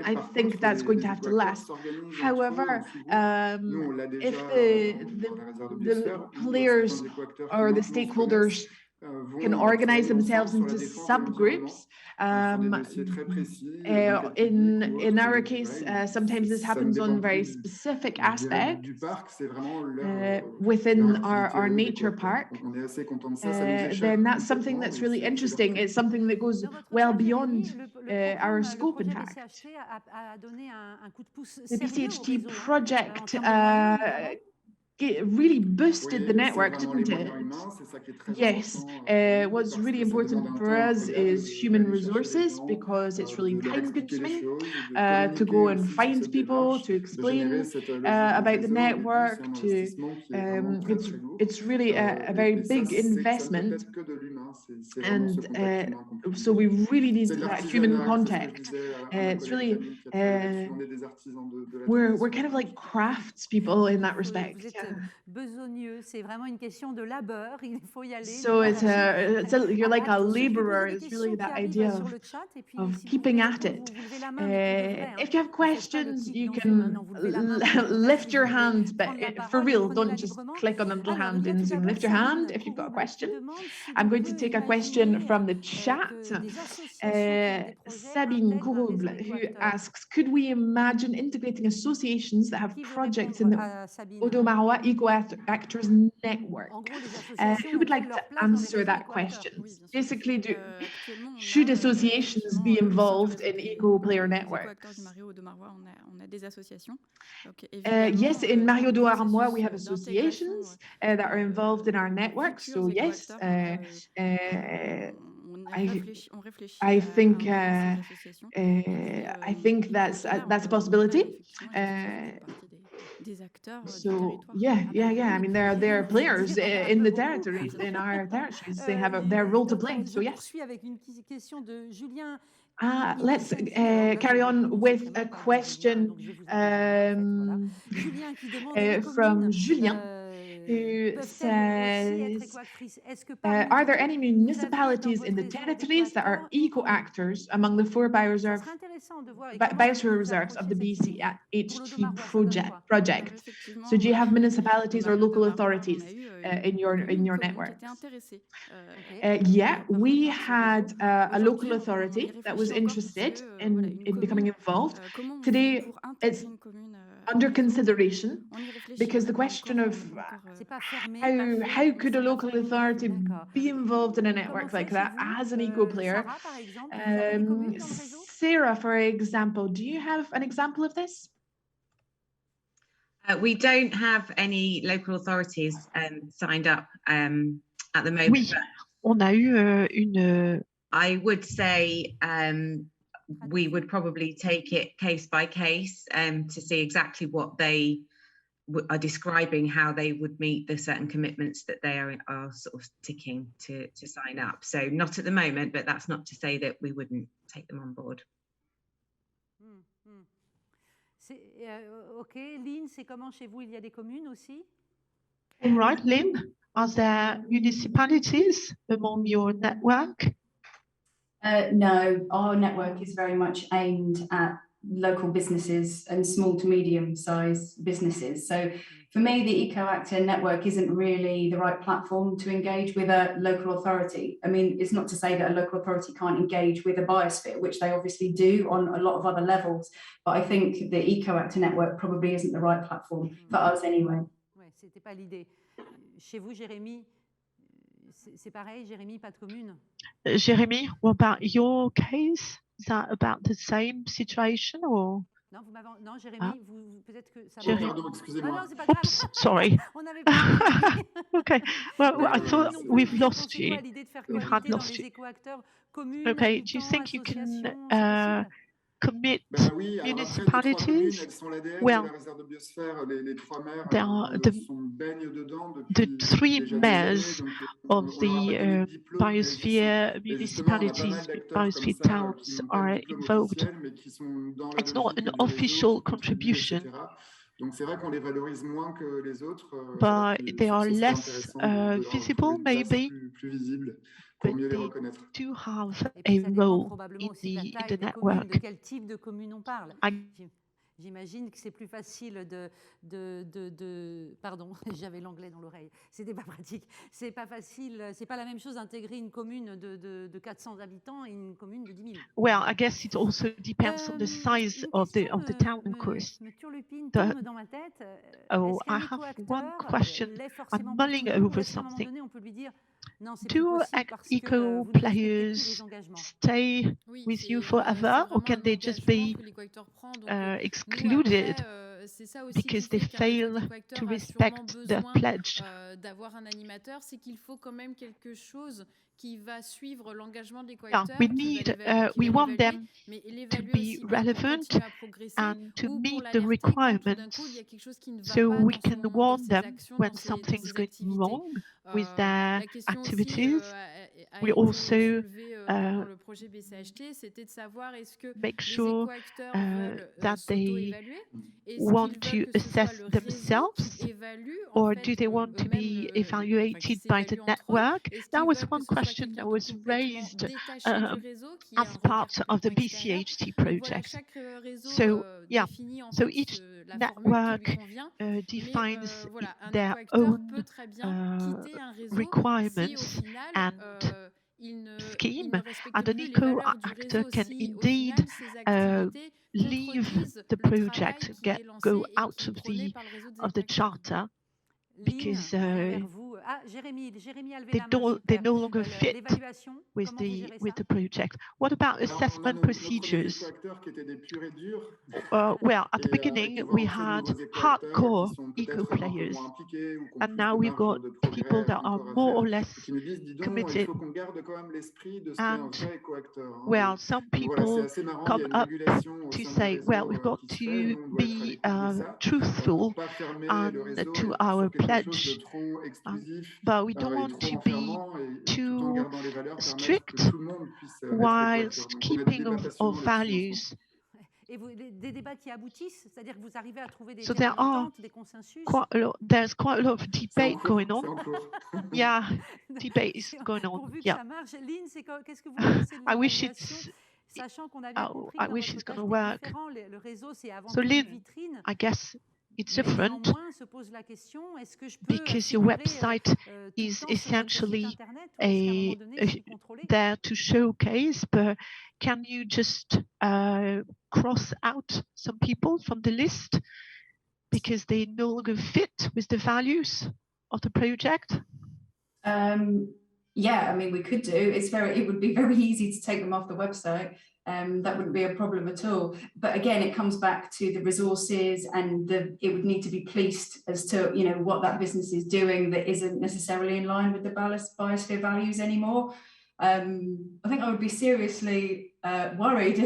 I think that's going to have to last. However, if the players or the stakeholders can organize themselves into subgroups. In our case, sometimes this happens on very specific aspects within our nature park. Then that's something that's really interesting. It's something that goes well beyond our scope, in fact. The Bcht project it really boosted the network, didn't it? Yes. What's really important for us is human resources, because it's really time-consuming to go and find people, to explain about the network. It's really a very big investment, and so we really need that human contact. It's really we're kind of like craftspeople in that respect. Besogneux, c'est vraiment une question de labeur. Il faut y aller. So you're like a laborer. It's really that idea of keeping at it. If you have questions, you can lift your hand, but for real, don't just click on the little hand in Zoom. Lift your hand if you've got a question. I'm going to take a question from the chat. Sabine Courouble, who asks, could we imagine integrating associations that have projects in the Odomarois Eco-Actors Network? Who would like to answer that question? Basically, should associations be involved in eco-player networks? Yes, in Mario do Armois, we have associations that are involved in our networks. So yes, I think that's a possibility. So yeah. I mean, there are players in the territories, in our territories. They have their role to play. So yes. Let's carry on with a question from Julien, who says, are there any municipalities in the territories that are eco-actors among the 4 biosphere reserves of the Bcht project? So do you have municipalities or local authorities in your network? Yeah, we had a local authority that was interested in becoming involved. Today, it's under consideration because the question of how could a local authority be involved in a network like that as an eco-player? Sarah, for example, do you have an example of this? We don't have any local authorities signed up at the moment. Oui, on a eu une... I would say we would probably take it case by case to see exactly what they are describing, how they would meet the certain commitments that they are sort of ticking to sign up. So not at the moment, but that's not to say that we wouldn't take them on board. Ok, Lynn, c'est comment chez vous? Il y a des communes aussi? All right, Lynn, are there municipalities among your network? No, our network is very much aimed at local businesses and small to medium-sized businesses. So for me, the Eco-Actor network isn't really the right platform to engage with a local authority. I mean, it's not to say that a local authority can't engage with a biosphere, which they obviously do on a lot of other levels. But I think the Eco-Actor network probably isn't the right platform for us anyway. Ouais, c'était pas l'idée. Chez vous, Jérémy, c'est pareil, Jérémy, pas de commune? Jérémy, what about your case? Is that about the same situation or? Non, Jérémy, peut-être que ça. Pardon, excusez-moi. Non, c'est pas grave. Oops, sorry. On avait pas. Okay, well, I thought we've lost you. We've had lost you. Okay, do you think you can commit municipalities? Well, there are the 3 mayors of the biosphere municipalities, biosphere towns are involved. It's not an official contribution, but they are less visible maybe. But they do have a role in the network. De quel type de commune on parle? J'imagine que c'est plus facile pardon, j'avais l'anglais dans l'oreille. C'était pas pratique. C'est pas facile. C'est pas la même chose d'intégrer une commune de 400 habitants et une commune de 10 000. Well, I guess it also depends on the size of the town, of course. Dans ma tête. Oh, I have one question. I'm mulling over something. Do eco players stay with you forever, or can they just be excluded because they fail to respect their pledge? D'avoir un animateur, c'est qu'il faut quand même quelque chose qui va suivre l'engagement des co-acteurs. We want them to be relevant and to meet the requirements, so we can warn them when something's going wrong with their activities. We also make sure that they want to assess themselves, or do they want to be evaluated by the network? That was one question that was raised as part of the BCHT project. So yeah, so each network defines their own requirements and scheme, and an eco-actor can indeed leave the project, go out of the charter, because they no longer fit with the project. What about assessment procedures? Well, at the beginning, we had hardcore eco players, and now we've got people that are more or less committed. And, well, some people come up to say, well, we've got to be truthful and to our pledge, but we don't want to be too strict whilst keeping our values. Et des débats qui aboutissent, c'est-à-dire que vous arrivez à trouver des So there are des consensus. There's quite a lot of debate going on. Yeah, debate is going on. Pourvu que Yeah. ça marche. Lynn, qu'est-ce que vous pensez de I wish l'organisation, sachant qu'on a bien compris I que wish it's dans going votre to tâche, work. le réseau, c'est avant So tout Lynn, une vitrine. I guess it's Mais different néanmoins, se pose la question, est-ce que je peux because your website is essentially there to showcase, but can you just cross out some people from the list because they no longer fit with the values of the project? Yeah, I mean, we could do. It would be very easy to take them off the website. That wouldn't be a problem at all. But again, it comes back to the resources, and it would need to be policed as to, you know, what that business is doing that isn't necessarily in line with the biosphere values anymore. I think I would be seriously worried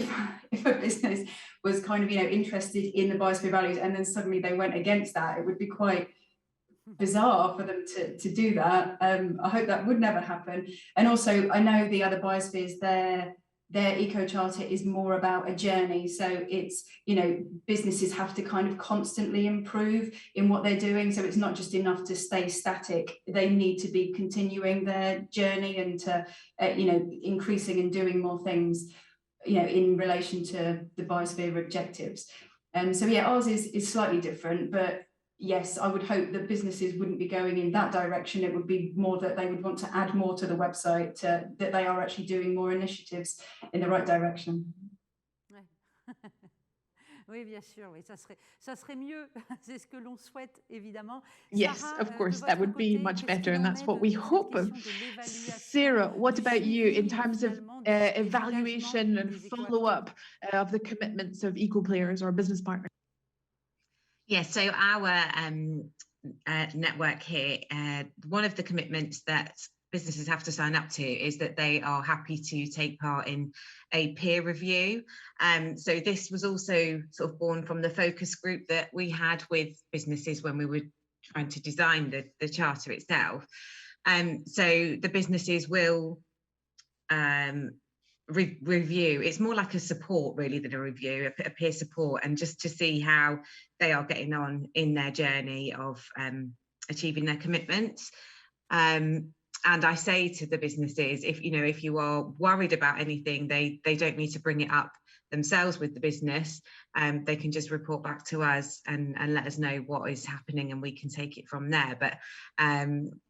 if a business was kind of, you know, interested in the biosphere values and then suddenly they went against that. It would be quite bizarre for them to do that. I hope that would never happen. And also, I know the other biospheres, their eco charter is more about a journey. So it's, you know, businesses have to kind of constantly improve in what they're doing. So it's not just enough to stay static. They need to be continuing their journey and to, you know, increasing and doing more things, you know, in relation to the biosphere objectives. So yeah, ours is slightly different, but yes, I would hope that businesses wouldn't be going in that direction. It would be more that they would want to add more to the website, that they are actually doing more initiatives in the right direction. Oui, bien sûr, oui, ça serait mieux, c'est ce que l'on souhaite évidemment. Yes, Sarah, of course, de that votre would be côté, much qu'est-ce better, qu'il and en that's est what de we cette hope. question de l'évaluation, Sarah, what du about you in suivi et terms of finalement de l'engagement evaluation and follow-up of the commitments of eco players or business partners? Yes, so our network here, one of the commitments that businesses have to sign up to is that they are happy to take part in a peer review. So this was also sort of born from the focus group that we had with businesses when we were trying to design the charter itself. So the businesses will review. It's more like a support really than a review, a peer support, and just to see how they are getting on in their journey of achieving their commitments. And I say to the businesses, if you are worried about anything, they don't need to bring it up themselves with the business. They can just report back to us and let us know what is happening, and we can take it from there. But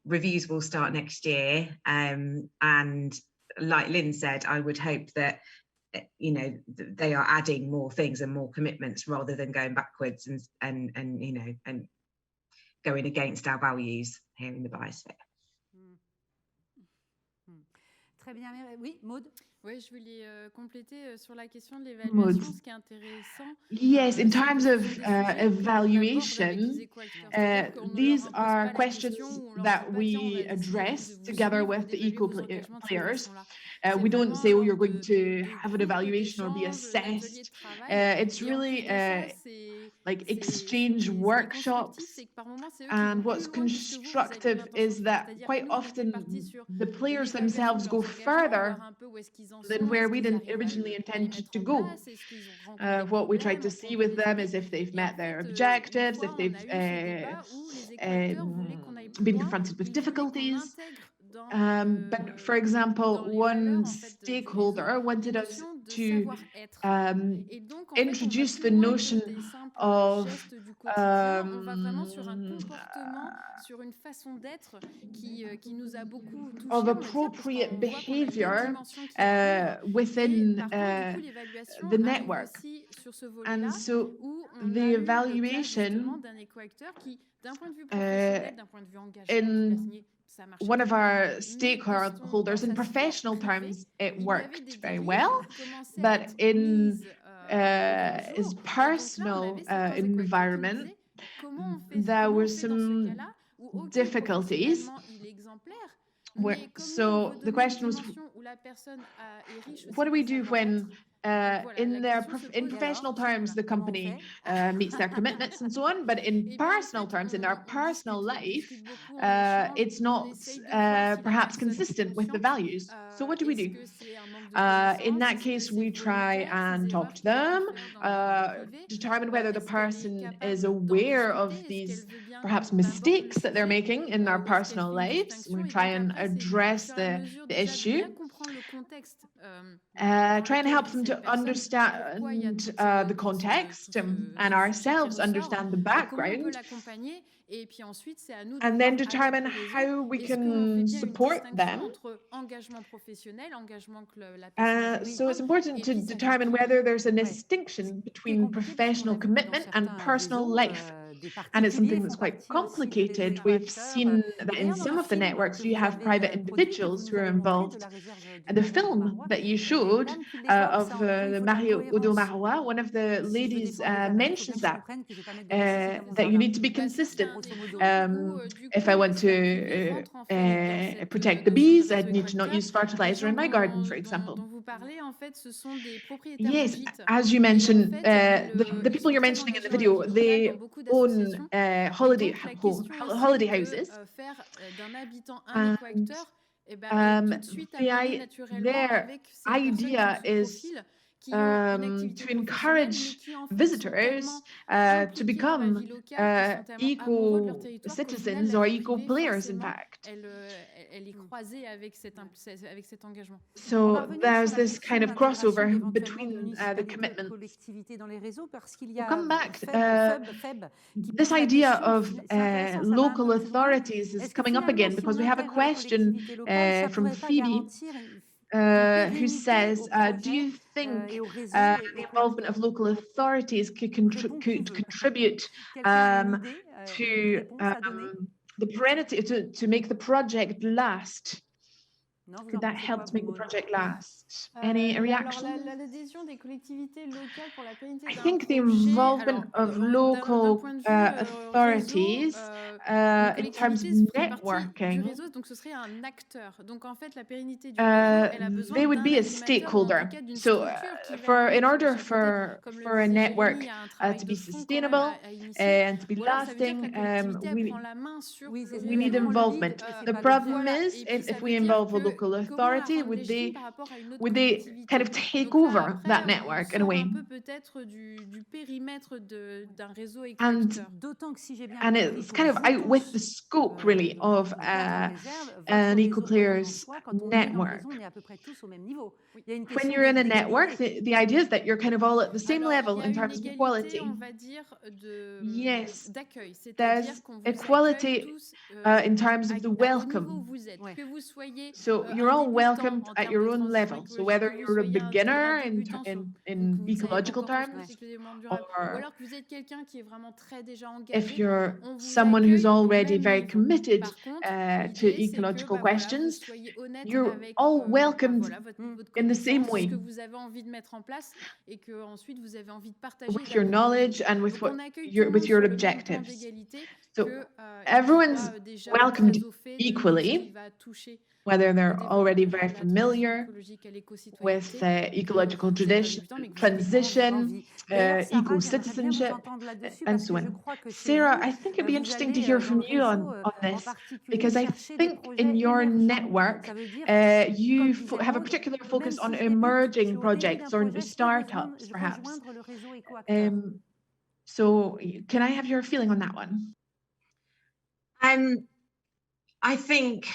reviews will start next year, and like Lynn said, I would hope that they are adding more things and more commitments rather than going backwards and going against our values here in the biosphere. Très bien, oui, Maud. Oui, je voulais compléter sur la question de l'évaluation, ce qui est intéressant. Yes, in terms of evaluation, these are questions that we address together with the eco players. We don't say, oh, you're going to have an evaluation or be assessed. It's really like exchange workshops. And what's constructive is that quite often the players themselves go further than where we didn't originally intend to go. What we try to see with them is if they've met their objectives, if they've been confronted with difficulties. But for example, one stakeholder wanted us to introduce the notion of quotidien, on va vraiment sur un comportement, sur une façon d'être qui nous a beaucoup touchés, of on va dire, parce appropriate qu'on voit qu'on a deux behavior dimensions qui recouvrent. Et within par contre, du coup, l'évaluation the arrive network. aussi sur ce And volet-là, so où on the a eu le cas justement evaluation d'un éco-acteur qui, d'un point de vue professionnel, d'un point de vue engagement, il a in signé, ça marchait one of très bien. our Mais dans stakeholders, in sa sphère professional privée, terms, it il y avait des worked very dérives well, qui commençaient à but être in mises au grand his jour. Et donc là, on personal avait certains éco-acteurs qui nous environment, disaient comment on fait, there comment were on fait dans ce some cas-là où ok, difficulties. professionnellement il est exemplaire, mais comment on So veut the donner une question was, dimension où la personne est riche aussi what do we d'un do savoir-être. when Donc voilà, in la their question se in pose professional à ce terms the moment-là. company meets their commitments and so on, but in Eh bien, en personal fait, terms, in their on personal discute life, beaucoup en échange, it's on not essaye de voir si la perhaps personne est consistent with the consciente. values. So what do we Est-ce do? que c'est un manque de In connaissance? that Est-ce que case, c'est we try volontaire, and ces talk erreurs to qui sont them, commises dans la vie privée? determine whether the Est-ce qu'elle est person capable is d'en aware of discuter? Est-ce these qu'elle veut bien perhaps qu'on aborde le mistakes that they're sujet? making in their Ou est-ce qu'elle personal fait une lives. distinction? We Et try donc and après, c'est address au fur et à the mesure déjà de issue. bien comprendre le contexte Try and dans help lequel them vit to cette personne, pourquoi il y a understand the context and souci qui ourselves ressort, understand the comment on peut background, l'accompagner, et puis ensuite c'est à nous de and voir then avec determine le réseau, how we est-ce qu'on fait can bien une support distinction them. entre engagement professionnel, engagement que la personne a voulu So it's prendre, important et to puis sa vie determine privée. whether there's a distinction between professional commitment and personal life. And it's something that's quite complicated. We've seen that in some of the networks, you have private individuals who are involved. And the film that you showed of the Mario Odomarois, one of the ladies mentions that you need to be consistent. If I want to protect the bees, I'd need to not use fertilizer in my garden, for example. Dont vous parlez, en fait, ce sont des propriétaires de Yes, gîtes. as you mentioned, Et en fait, the people you're mentioning in the video, they own holiday houses. Faire d'un habitant un éco-acteur, eh ben, est tout de suite amené naturellement their avec ces personnes qui ont idea ce is profil, qui ont une activité to encourage professionnelle, mais qui en fait sont visitors tellement to impliqués dans la become vie locale, qui sont tellement amoureux de leur equal territoire qu'au final, citizens la or vie equal privée, players, in forcément, fact. elle est croisée avec cet engagement. So there's this kind of crossover between the commitments. We'll come back. This idea of local authorities is coming up again because we have a question from Phoebe who says, do you think the involvement of local authorities could contribute to the perenity, to make the project last? Could that help to make the project last? Any reaction? L'adhésion des collectivités locales pour la pérennité d'un I think the projet, involvement alors, of local authorities in terms of networking, du réseau, donc ce serait un acteur. Donc en fait, la pérennité du réseau, elle a besoin they would be a d'un stakeholder. animateur, en tout cas, d'une So structure qui in order va for a network to be sustainable and to be lasting, we need involvement. The problem is if we involve a local authority, would they kind of take over that network in a way? And it's kind of out with the scope, really, of an eco-players network. When you're in a network, the idea is that you're kind of all at the same level in terms of equality. Yes, there's equality in terms of the welcome. So you're all welcomed at your own level. So whether you're a beginner in ecological terms, or if you're someone who's already very committed to ecological questions, you're all welcomed in the same way, with your knowledge and with your objectives. So everyone's welcomed equally, whether they're already very familiar with ecological transition, eco-citizenship, and so on. Sarah, I think it'd be interesting to hear from you on this, because I think in your network, you have a particular focus on emerging projects or startups, perhaps. So can I have your feeling on that one? I think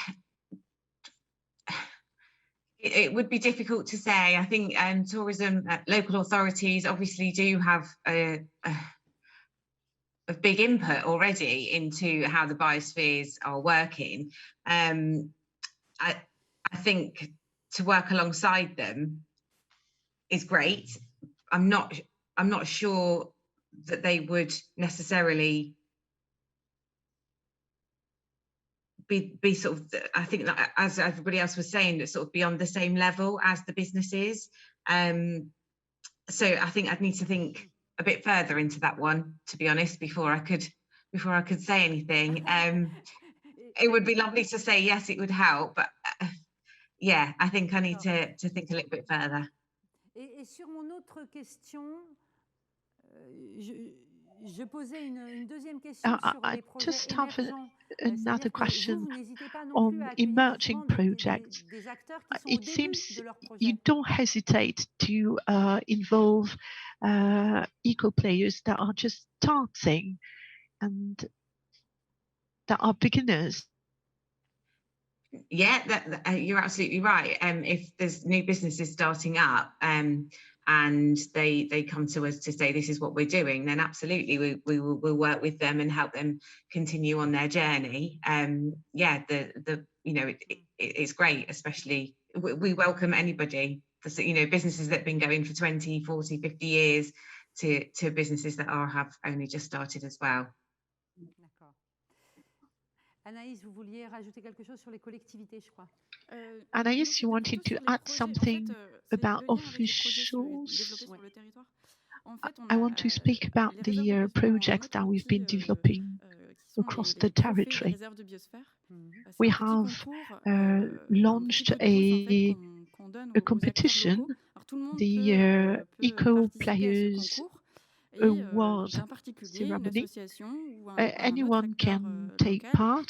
it would be difficult to say. I think tourism, local authorities obviously do have big input already into how the biospheres are working. I think to work alongside them is great. I'm not sure that they would necessarily be sort of, I think that, as everybody else was saying, that sort of be on the same level as the businesses. So I think I'd need to think a bit further into that one, to be honest, before I could say anything. It would be lovely to say yes, it would help, but yeah, I think I need to think a little bit further. Et sur mon autre question, je posais une deuxième question sur les projets émergents. Another question on emerging projects. It seems you don't hesitate to involve eco players that are just starting and that are beginners. Yeah, you're absolutely right. If there's new businesses starting up and they come to us to say this is what we're doing, then absolutely we'll work with them and help them continue on their journey. Yeah, it's great, especially we welcome anybody. Businesses that have been going for 20, 40, 50 years to businesses that have only just started as well. Anaïs, vous vouliez rajouter quelque chose sur les collectivités, je crois. Anaïs, you wanted to add something about officials. I want to speak about the projects that we've been developing across the territory. We have launched a competition, the Eco Players Award ceremony. Anyone can take part,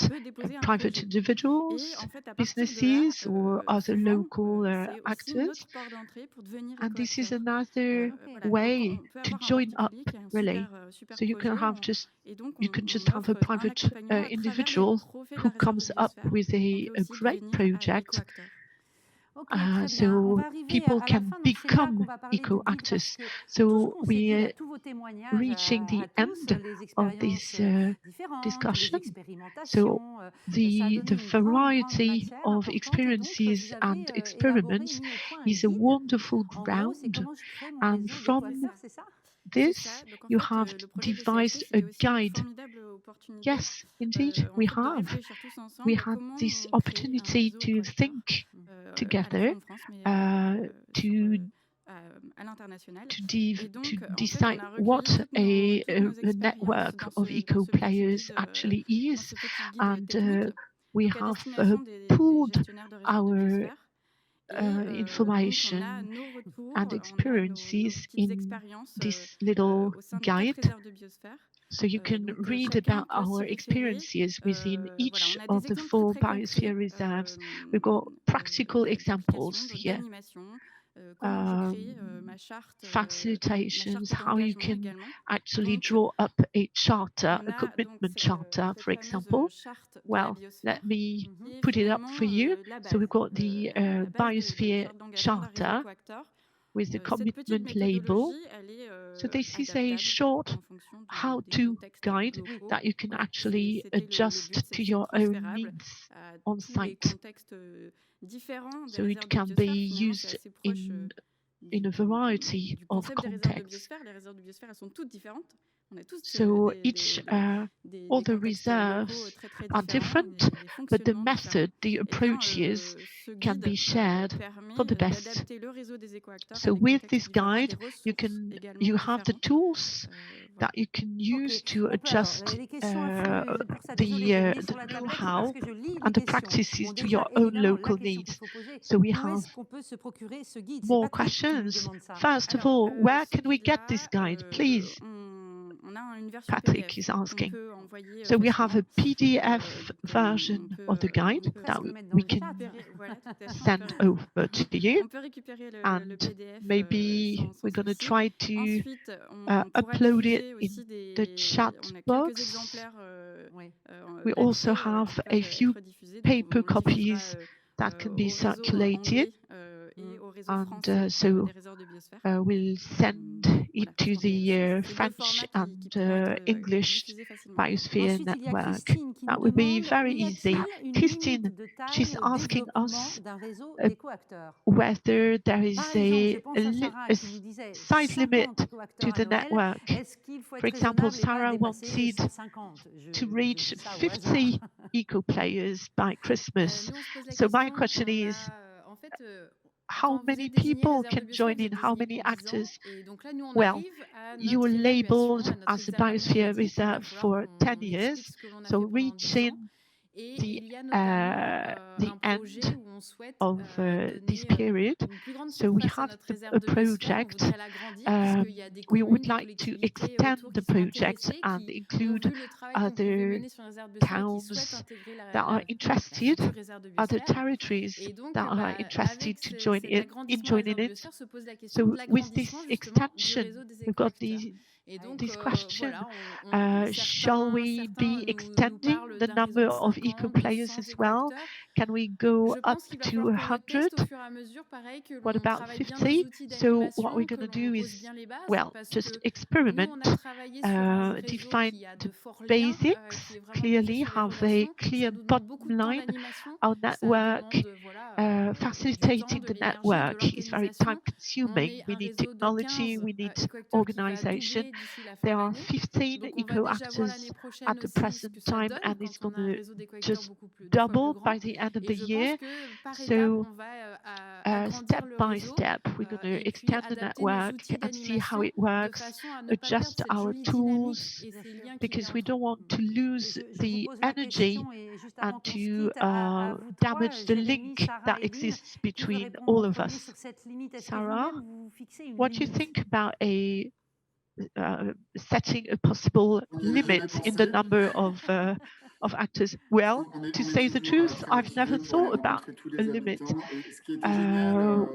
private individuals, businesses, or other local actors. And this is another way to join up, really. So you can just have a private individual who comes up with a great project. So people can become eco-actors. So we're reaching the end of this discussion. So the variety of experiences and experiments is a wonderful ground. And from this, you have devised a guide. Yes, indeed, we have. We had this opportunity to think together, to decide what a network of eco players actually is, and we have pooled our information and experiences in this little guide. So you can read about our experiences within each of the 4 biosphere reserves. We've got practical examples here. Facilitations, how you can actually draw up a charter, a commitment charter, for example. Well, let me put it up for you. So we've got the Biosphere Charter with the commitment label. So this is a short how-to guide that you can actually adjust to your own needs on site. So it can be used in a variety of contexts. So each all the reserves are different, but the method, the approaches can be shared for the best. So with this guide, you have the tools that you can use to adjust the know-how and the practices to your own local needs. So we have more questions. First of all, where can we get this guide, please? Patrick is asking. So we have a PDF version of the guide that we can send over to you, and maybe we're going to try to upload it in the chat box. We also have a few paper copies that can be circulated. and so we'll send it to the French and English biosphere network. That would be very easy. Christine, she's asking us whether there is a size limit to the network. For example, Sarah wanted to reach 50 eco players by Christmas. So my question is, how many people can join in? How many actors? Well, you're labeled as a biosphere reserve for 10 years, so reaching the end of this period. So we have a project. We would like to extend the project and include other towns that are interested, other territories that are interested to join in joining it. So with this extension, we've got this question, shall we be extending the number of eco players as well? Can we go up to 100? What about 50? So what we're going to do is, well, just experiment, define the basics clearly, have a clear bottom line. Our network, facilitating the network is very time consuming. We need technology, we need organization. There are 15 eco actors at the present time, and it's going to just double by the end of the year. So step by step, we're going to extend the network and see how it works, adjust our tools, because we don't want to lose the energy and to damage the link that exists between all of us. Sarah, what do you think about setting a possible limit in the number of actors? Well, to say the truth, I've never thought about a limit.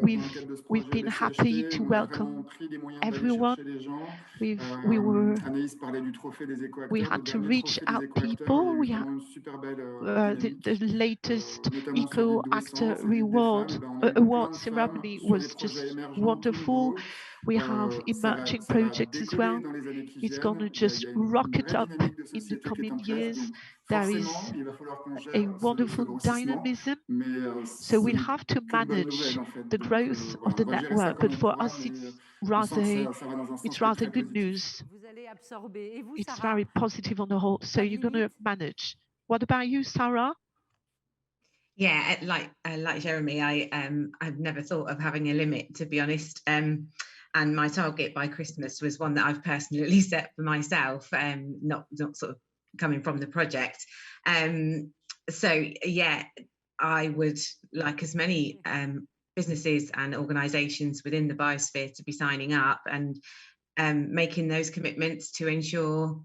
We've been happy to welcome everyone. We had to reach out people. We had the latest Eco Actor award ceremony was just wonderful. We have emerging projects as well. It's going to just rocket up in the coming years. There is a wonderful dynamism. So we'll have to manage the growth of the network. But for us, it's rather good news. It's very positive on the whole. So you're going to manage. What about you, Sarah? Yeah, like Jeremy, I've never thought of having a limit, to be honest. And my target by Christmas was one that I've personally set for myself, not sort of coming from the project. So yeah, I would like as many businesses and organisations within the biosphere to be signing up and making those commitments to ensure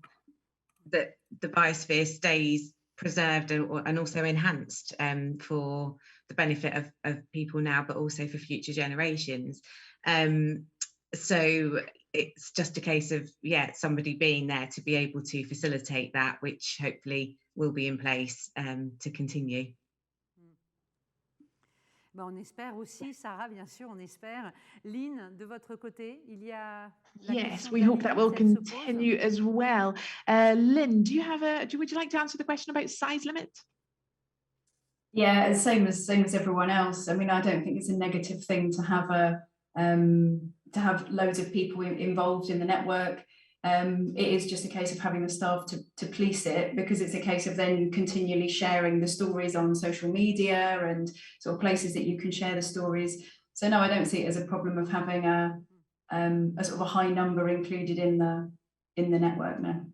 that the biosphere stays preserved and also enhanced for the benefit of people now, but also for future generations. So it's just a case of, somebody being there to be able to facilitate that, which hopefully will be in place to continue. On espère aussi, Sarah, bien sûr, on espère. Lynn, de votre côté, il y a yes, we hope that will continue as well. Lynn, would you like to answer the question about size limit? Yeah, same as everyone else. I mean, I don't think it's a negative thing to have loads of people involved in the network. It is just a case of having the staff to police it, because it's a case of then continually sharing the stories on social media and sort of places that you can share the stories. So no, I don't see it as a problem of having a sort of a high number included in the network now.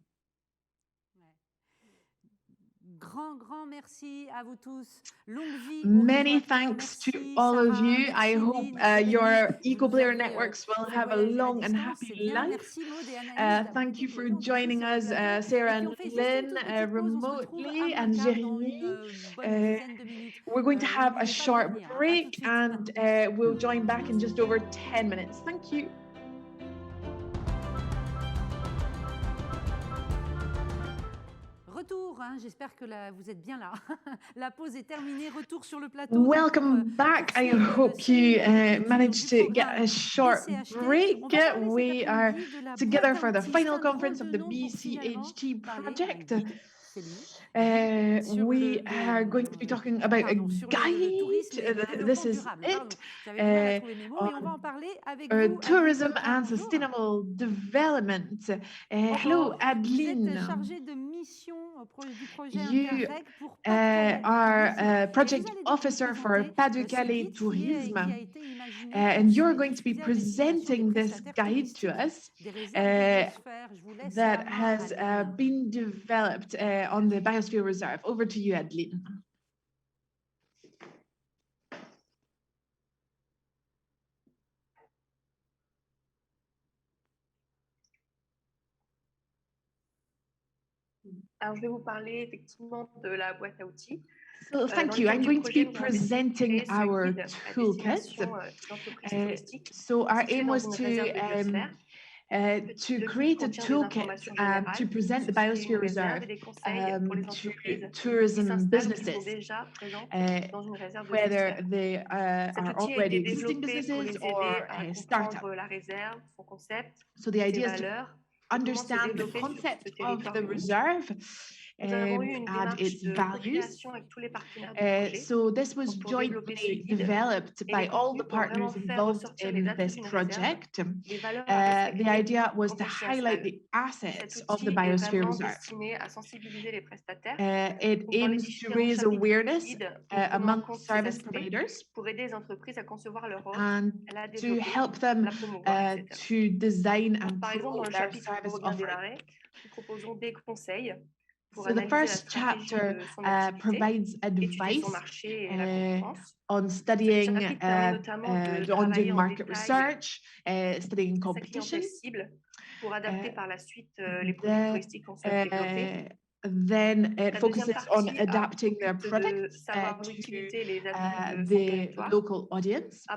Many thanks to all of you. I hope your EcoPlayer networks will have a long and happy life. Thank you for joining us, Sarah and Lynn, remotely, and Jeremy. We're going to have a short break and we'll join back in just over 10 minutes. Thank you. retour, hein, j'espère que vous êtes bien là. La pause est terminée, retour sur le plateau. Welcome back. I hope you managed to get a short break. We are together for the final conference of the Bcht project. We are going to be talking about a guide. This is it. Tourism and sustainable development. Hello, Adeline. You are a project officer for Pas-de-Calais Tourisme, and you're going to be presenting this guide to us that has been developed on the Biosphere Reserve. Over to you, Adeline. Alors, je vais vous parler effectivement de la boîte à outils. So, thank you. I'm going to be presenting our toolkit. So our aim was to create a toolkit to present the Biosphere Reserve to tourism businesses, whether they are already existing businesses or startups. So the idea is to understand the concept of the reserve and its values. So this was jointly developed by all the partners involved in this project. The idea was to highlight the assets of the Biosphere Reserve. It aims to raise awareness among service providers and to help them to design and promote their service offering. So the first chapter provides advice on studying, on doing market research, studying competition. Then it focuses on adapting their products to the local audience.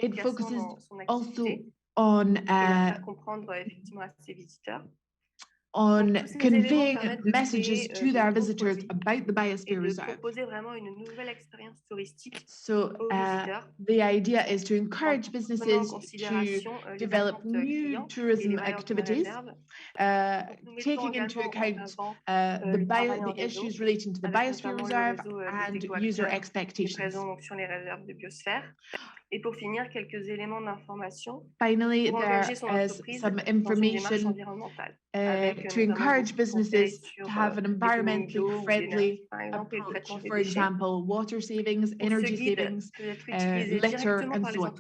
It focuses also on conveying messages to their visitors about the Biosphere Reserve. So the idea is to encourage businesses to develop new tourism activities, taking into account the issues relating to the Biosphere Reserve and user expectations. Finally, there is some information to encourage businesses to have an environmentally friendly approach, for example, water savings, energy savings, litter, and so on.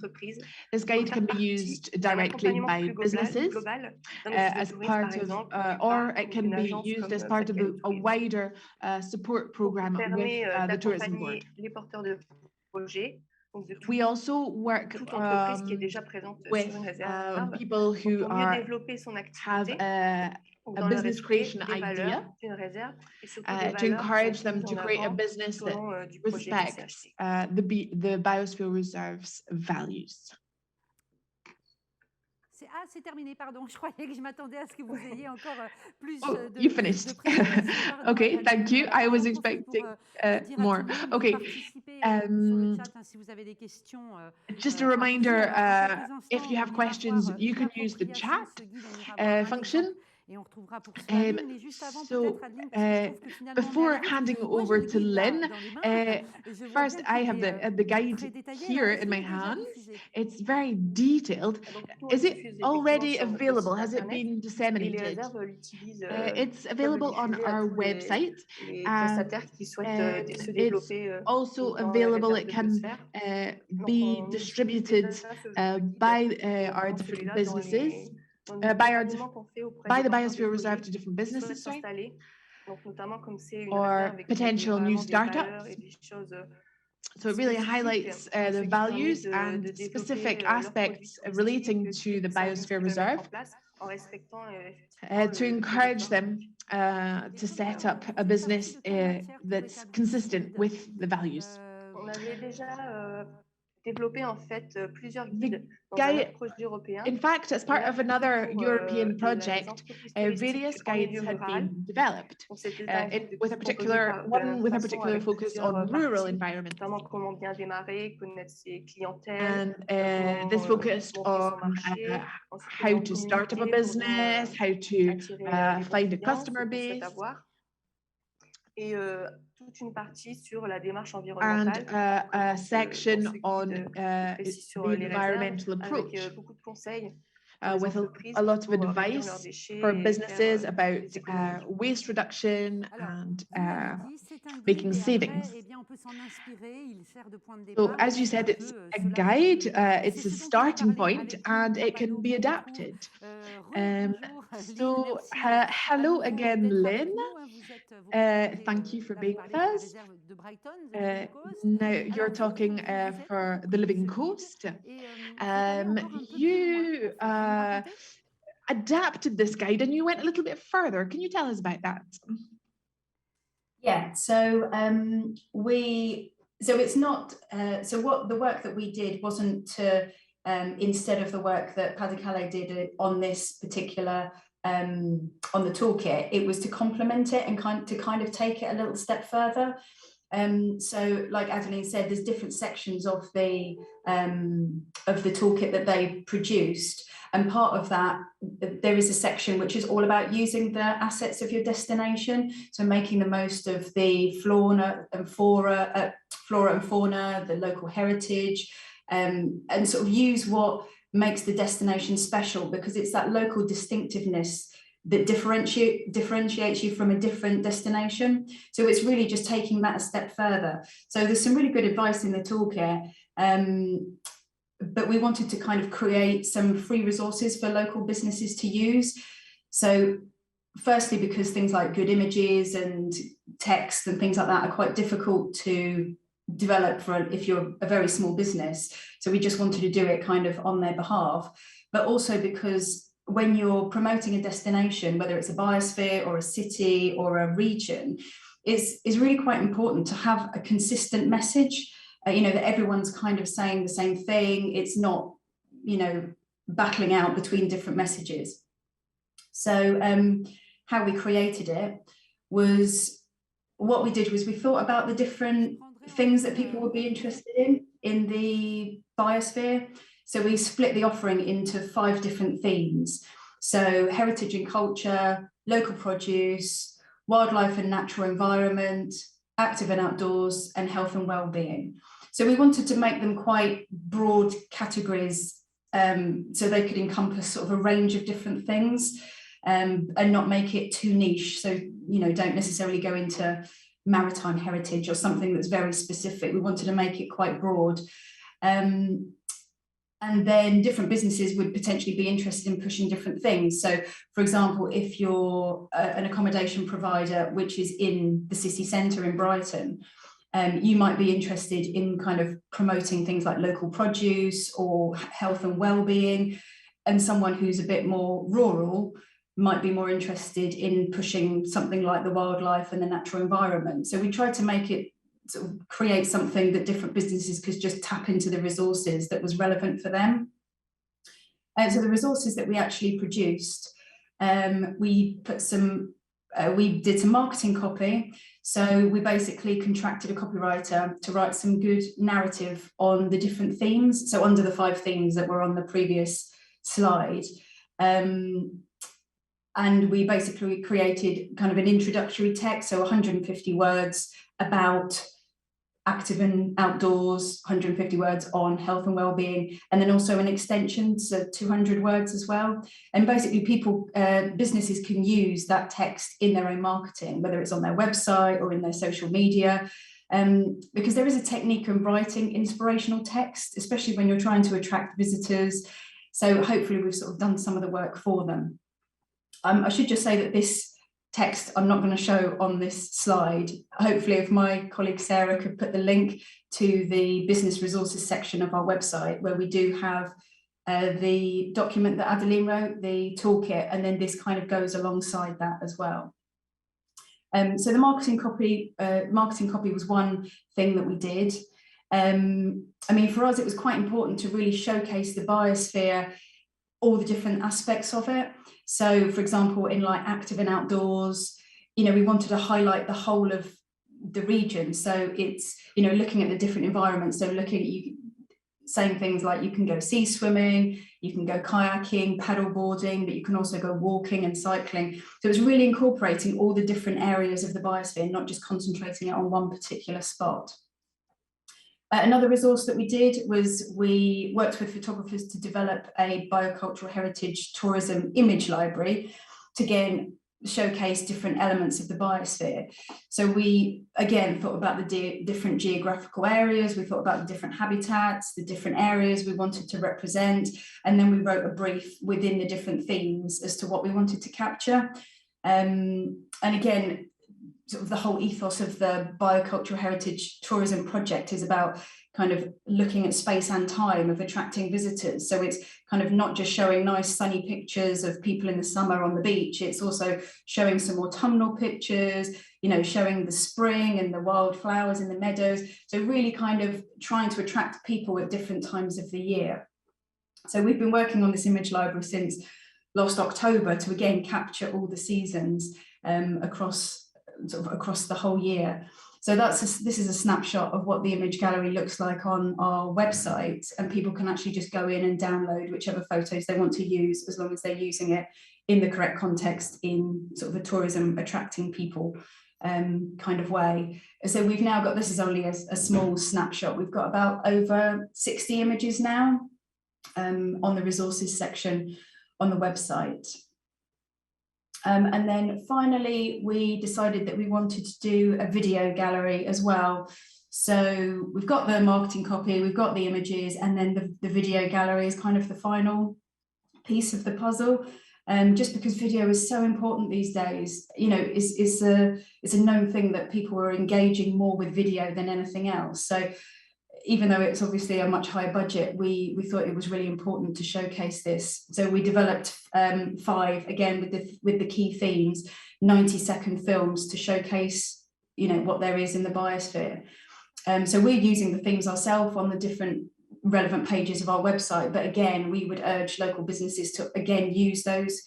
This guide can be used directly by businesses as part of, or it can be used as part of a wider support program with the Tourism Board. We also work with people who have a business creation idea to encourage them to create a business that respects the Biosphere Reserve's values. C'est terminé, pardon. Je croyais que je m'attendais à ce que vous ayez encore plus de... You finished. Okay, thank you. I was expecting more. Okay. Just a reminder, if you have questions, you can use the chat function. So before handing over to Lynn, first I have the guide here in my hands. It's very detailed. Is it already available? Has it been disseminated? It's available on our website. It's also available. It can be distributed by our different businesses. By the Biosphere Reserve to different businesses, sorry, or potential new startups. So it really highlights the values and specific aspects relating to the Biosphere Reserve to encourage them to set up a business that's consistent with the values. développé en fait plusieurs guides dans un autre projet européen. In fact, as part of another European project, various guides had been developed, with a particular focus on rural environments. Notamment comment bien démarrer, connaître ses clientèles, And this focused on how to start up a business, how to find a customer base. Et toute une partie sur la démarche And environnementale. a section on the environmental approach. Avec beaucoup de conseils. With a lot of advice for businesses about waste reduction and making savings. So as you said, it's a guide, it's a starting point, and it can be adapted. So hello again, Lynn. Thank you for being with us. Now you're talking for the Living Coast. You adapted this guide and you went a little bit further. Can you tell us about that? Yeah, so it's not, so what the work that we did wasn't to, instead of the work that Pas-de-Calais did on this particular, on the toolkit, it was to complement it and kind of take it a little step further. So like Adeline said, there's different sections of the toolkit that they produced. And part of that, there is a section which is all about using the assets of your destination. So making the most of the flora and fauna, the local heritage, and sort of use what makes the destination special, because it's that local distinctiveness that differentiates you from a different destination. So it's really just taking that a step further. So there's some really good advice in the toolkit, but we wanted to kind of create some free resources for local businesses to use. So firstly, because things like good images and text and things like that are quite difficult to develop for if you're a very small business. So we just wanted to do it kind of on their behalf, but also because when you're promoting a destination, whether it's a biosphere or a city or a region, is really quite important to have a consistent message, that everyone's kind of saying the same thing. It's not, battling out between different messages. So how we created it was, what we did was we thought about the different things that people would be interested in the biosphere. So we split the offering into 5 different themes. So heritage and culture, local produce, wildlife and natural environment, active and outdoors, and health and well-being. So we wanted to make them quite broad categories, so they could encompass sort of a range of different things, and not make it too niche. So, don't necessarily go into maritime heritage or something that's very specific. We wanted to make it quite broad. And then different businesses would potentially be interested in pushing different things. So, for example, if you're an accommodation provider which is in the city centre in Brighton, you might be interested in kind of promoting things like local produce or health and well-being, and someone who's a bit more rural might be more interested in pushing something like the wildlife and the natural environment. So we tried to make it sort of create something that different businesses could just tap into the resources that was relevant for them. So the resources that we actually produced, we did some marketing copy. So we basically contracted a copywriter to write some good narrative on the different themes. So under the 5 themes that were on the previous slide. And we basically created kind of an introductory text, so 150 words about active and outdoors, 150 words on health and well-being, and then also an extension, so 200 words as well. And basically businesses can use that text in their own marketing, whether it's on their website or in their social media, because there is a technique of writing inspirational text, especially when you're trying to attract visitors. So hopefully we've sort of done some of the work for them. I should just say that this text I'm not going to show on this slide. Hopefully, if my colleague Sarah could put the link to the business resources section of our website, where we do have the document that Adeline wrote, the toolkit, and then this kind of goes alongside that as well. So the marketing copy was one thing that we did. I mean, for us, it was quite important to really showcase the biosphere, all the different aspects of it. So, for example, in like active and outdoors, you know, we wanted to highlight the whole of the region. So it's, you know, looking at the different environments. So looking at you saying things like you can go sea swimming, you can go kayaking, paddle boarding, but you can also go walking and cycling. So it's really incorporating all the different areas of the biosphere, not just concentrating it on one particular spot. Another resource that we did was we worked with photographers to develop a biocultural heritage tourism image library to again showcase different elements of the biosphere. So we again thought about the different geographical areas, we thought about the different habitats, the different areas we wanted to represent, and then we wrote a brief within the different themes as to what we wanted to capture. And again, sort of the whole ethos of the biocultural heritage tourism project is about kind of looking at space and time of attracting visitors. So it's kind of not just showing nice sunny pictures of people in the summer on the beach, it's also showing some autumnal pictures, you know, showing the spring and the wildflowers in the meadows. So really kind of trying to attract people at different times of the year. So we've been working on this image library since last October to again capture all the seasons across the whole year. So this is a snapshot of what the image gallery looks like on our website, and people can actually just go in and download whichever photos they want to use, as long as they're using it in the correct context, in sort of a tourism attracting people kind of way. So we've now got, this is only a small snapshot, we've got about over 60 images now on the resources section on the website. And then finally, we decided that we wanted to do a video gallery as well. So we've got the marketing copy, we've got the images, and then the video gallery is kind of the final piece of the puzzle. Just because video is so important these days, you know, it's a known thing that people are engaging more with video than anything else. So even though it's obviously a much higher budget, we thought it was really important to showcase this. So we developed 5, again, with the key themes, 90-second films to showcase, you know, what there is in the biosphere. So we're using the themes ourselves on the different relevant pages of our website. But again, we would urge local businesses to, again, use those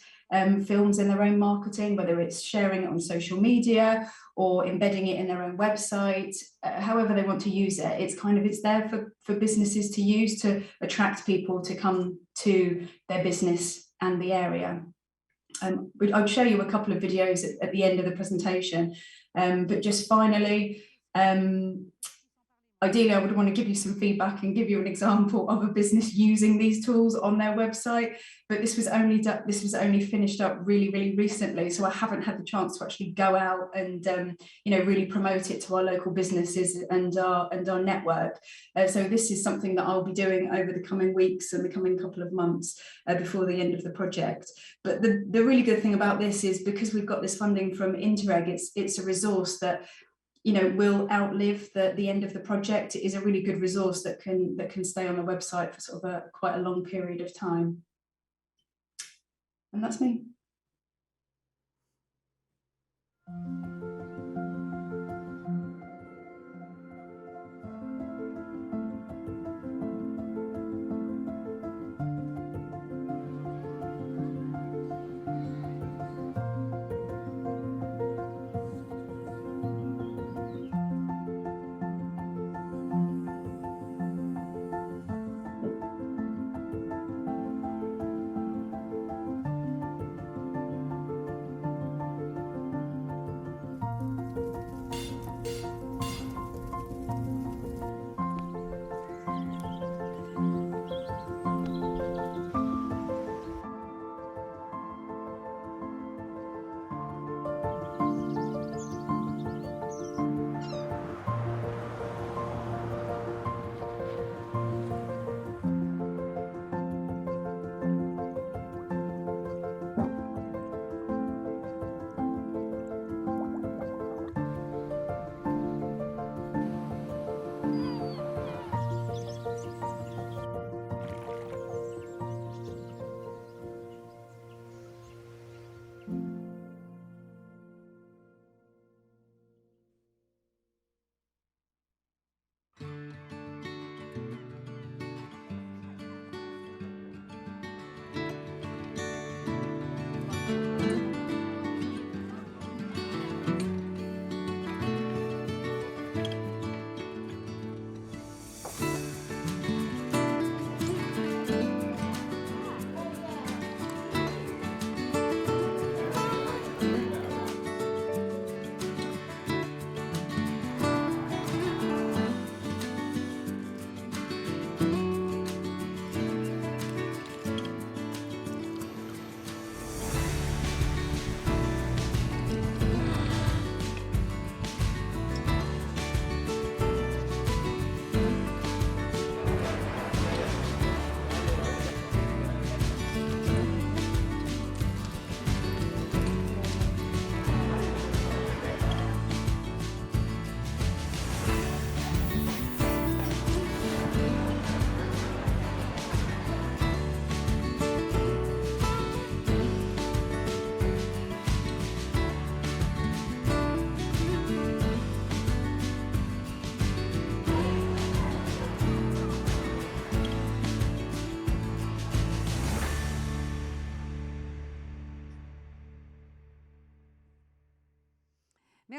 films in their own marketing, whether it's sharing it on social media or embedding it in their own website, however they want to use it. It's there for businesses to use to attract people to come to their business and the area. I'll show you a couple of videos at the end of the presentation, but just finally, ideally, I would want to give you some feedback and give you an example of a business using these tools on their website, but this was only finished up really, really recently, so I haven't had the chance to actually go out and you know, really promote it to our local businesses and our network. So this is something that I'll be doing over the coming weeks and the coming couple of months before the end of the project. But the really good thing about this is, because we've got this funding from Interreg, it's a resource that, you know, will outlive the end of the project. It is a really good resource that can stay on the website for sort of quite a long period of time. And that's me.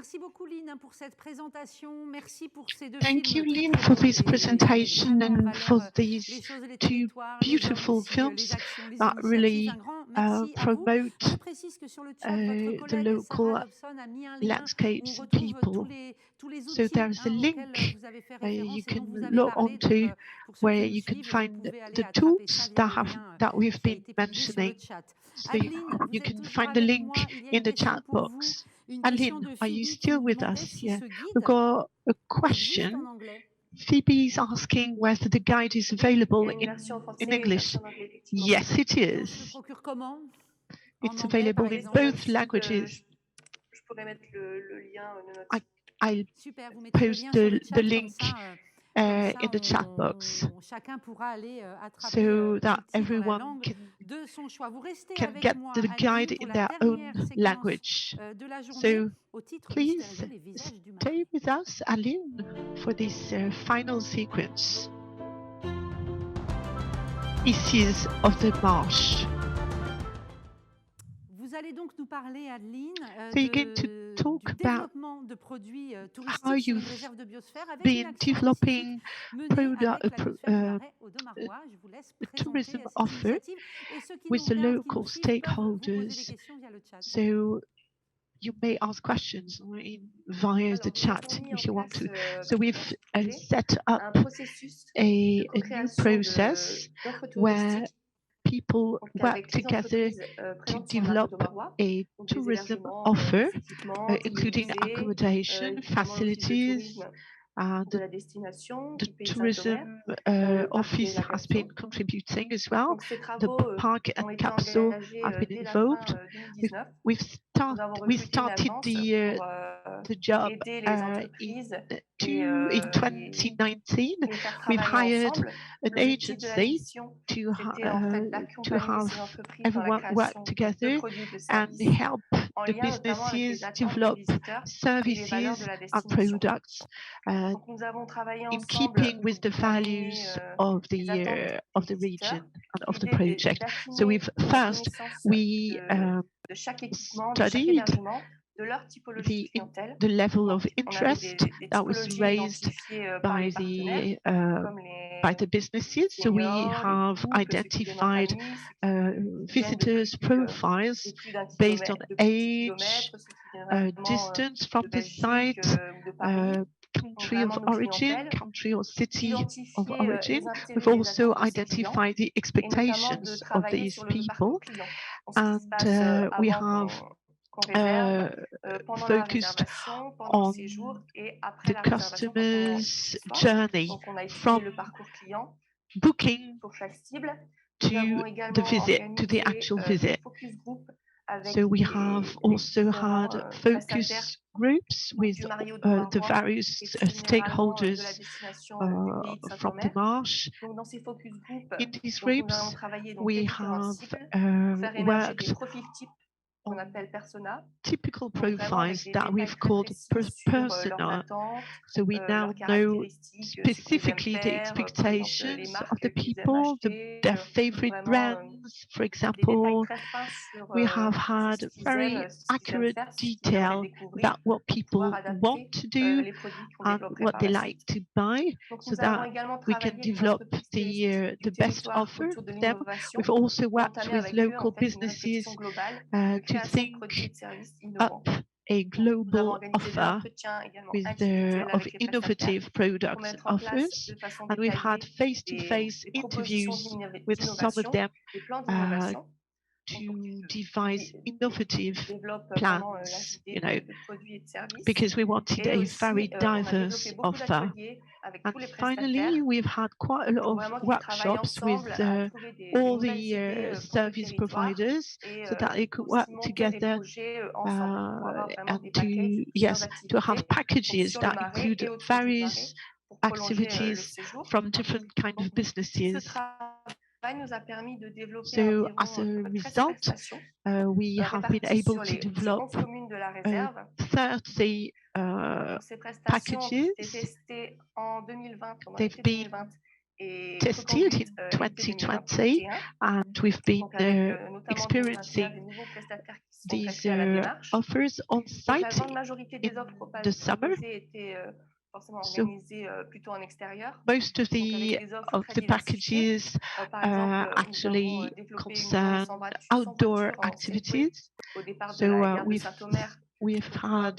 Merci beaucoup, Lynn, pour cette présentation. Merci pour ces deux Thank films you, très, Lynn, très for beaux this qui presentation mettent vraiment en and for valeur les these choses et les two territoires, les hommes beautiful aussi, les films actions, les that initiatives. really Un grand merci à vous. promote Je précise que sur le chat, votre the collègue Sarah local Dobson a mis un lien où landscapes on and retrouve people. tous les So outils there's a auxquels link vous avez fait référence you et dont can vous avez look parlé. Donc, onto pour ceux qui where nous you can suivent, vous find pouvez aller the attraper ça tools via le lien that we've qui a been été publié sur le mentioning. chat. So Adeline, vous you êtes can toujours find the avec link moi. Il y a in une the question chat pour vous, box. une question Aline, de are you Phoebe qui still nous with demandait us? si Yeah. ce We've guide got a existe en question. anglais. Phoebe's asking whether the guide is available Il y a une version en français in et une English. version en anglais, effectivement. Yes, it Et on se le is. procure comment? En It's anglais, par available in exemple. both languages. Je pourrais mettre le lien de notre site. I'll Super, vous mettez le post lien sur le chat, the link comme ça in the chat box chacun pourra aller attraper so that l'outil dans la everyone langue de son choix. Vous restez can avec get moi, the guide Adeline, pour in la their dernière own séquence language. de la journée, So au titre please mystérieux, les visages du mal. stay with us, Aline, for this final sequence. Pieces of the Marsh. Vous allez donc nous parler, Adeline, So you're going to talk du about développement de produits how touristiques sur une you've réserve de biosphère avec une been action developing spécifique menée avec la biosphère du Marais au Domarois. Je vous laisse a présenter tourism cette offer initiative et ceux qui nous with the regardent, qui nous local suivent, peuvent vous poser des stakeholders. questions via le chat. So you may ask questions via the chat if you want to. So we've set up a new process where people work together to develop a tourism offer, including accommodation, facilities, the tourism office has been contributing as well. The park and capsule have been involved. We started the job in 2019. We've hired an agency to have everyone work together and help the businesses develop services and products in keeping with the values of the region and of the project. So first we studied the level of interest that was raised by the businesses. So we have identified visitors' profiles based on age, distance from the site, country of origin, country or city of origin. We've also identified the expectations of these people, and we have focused on the customer's journey from booking to the visit, to the actual visit. So we have also had focus groups with the various stakeholders from the marsh. In these groups, we have worked on typical profiles that we've called persona. So we now know specifically the expectations of the people, their favorite brands, for example. We have had very accurate detail about what people want to do and what they like to buy, so that we can develop the best offer for them. We've also worked with local businesses to think up a global offer of innovative products and offers, and we've had face-to-face interviews with some of them to devise innovative plans, because we wanted a very diverse offer. And finally, we've had quite a lot of workshops with all the service providers so that they could work together and to have packages that include various activities from different kinds of businesses. So as a result, we have been able to develop 30 packages. They've been tested in 2020, and we've been experiencing these offers on site in the summer. So most of the packages actually concern outdoor activities. So we've had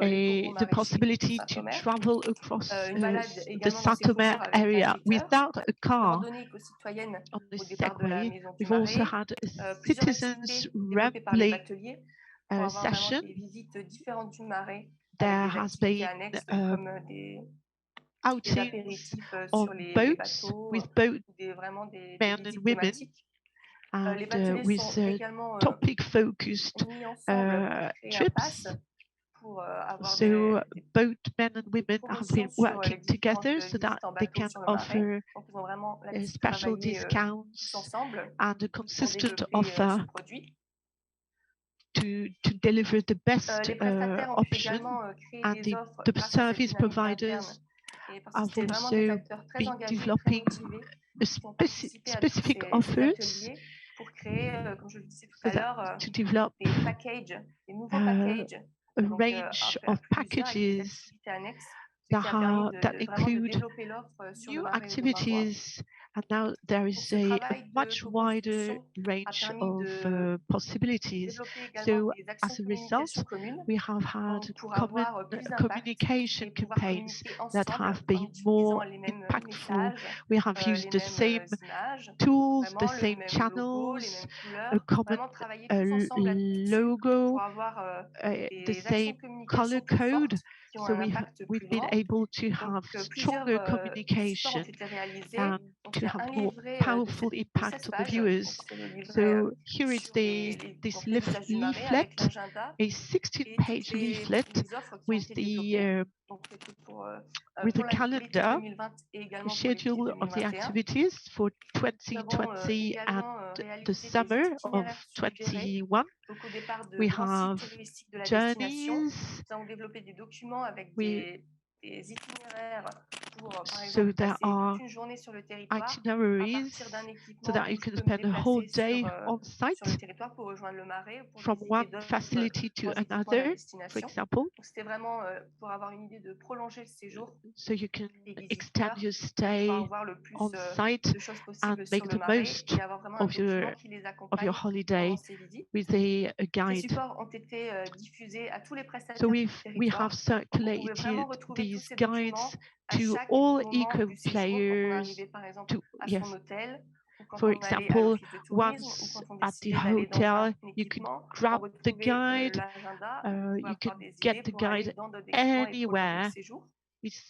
the possibility to travel across the Saint-Omer area without a car on the Segway. We've also had a citizens rambling session. There has been outings on boats with both men and women, and with topic-focused trips. So both men and women have been working together so that they can offer special discounts and a consistent offer to deliver the best option. And the service providers have also been developing specific offers so that to develop a range of packages that include new activities, and now there is a much wider range of possibilities. So as a result, we have had common communication campaigns that have been more impactful. We have used the same tools, the same channels, a common logo, the same color code. So we've been able to have stronger communication and to have more powerful impact on the viewers. So here is this leaflet, a 16-page leaflet with the calendar, the schedule of the activities for 2020 and the summer of 21. We have journeys. So there are itineraries so that you can spend a whole day on site from one facility to another, for example. So you can extend your stay on site and make the most of your holiday with a guide. So we have circulated these guides to all eco players. For example, once at the hotel, you can grab the guide. You can get the guide anywhere.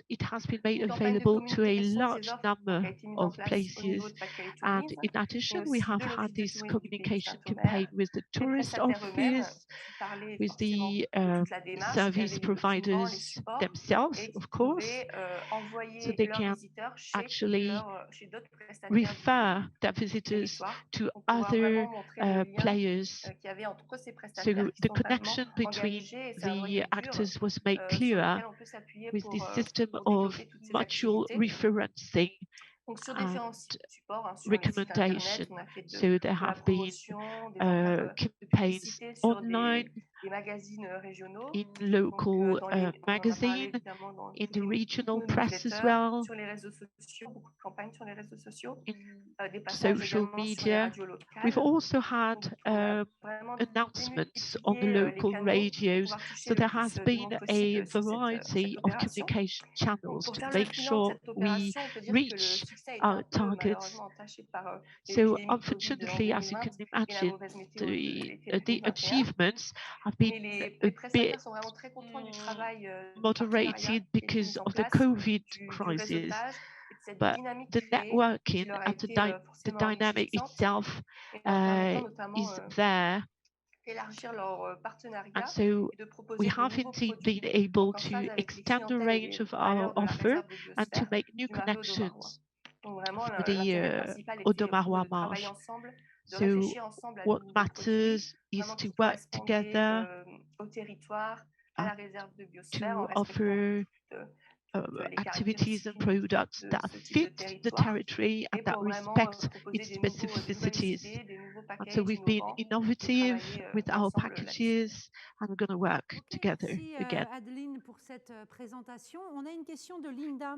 It has been made available to a large number of places. And in addition, we have had this communication campaign with the tourist office, with the service providers themselves, of course, so they can actually refer their visitors to other players. So the connection between the actors was made clearer with this system of mutual referencing and recommendation. So there have been campaigns online, in local magazine, in the regional press as well, in social media. We've also had announcements on the local radios. So there has been a variety of communication channels to make sure we reach our targets. So unfortunately, as you can imagine, the achievements have been a bit moderated because of the COVID crisis. But the networking and the dynamic itself is there. And so we have indeed been able to extend the range of our offer and to make new connections for the Odomarois Marche. So what matters is to work together and to offer activities and products that fit the territory and that respect its specificities. And so we've been innovative with our packages and we're going to work together again. Adeline, pour cette présentation. On a une question de Linda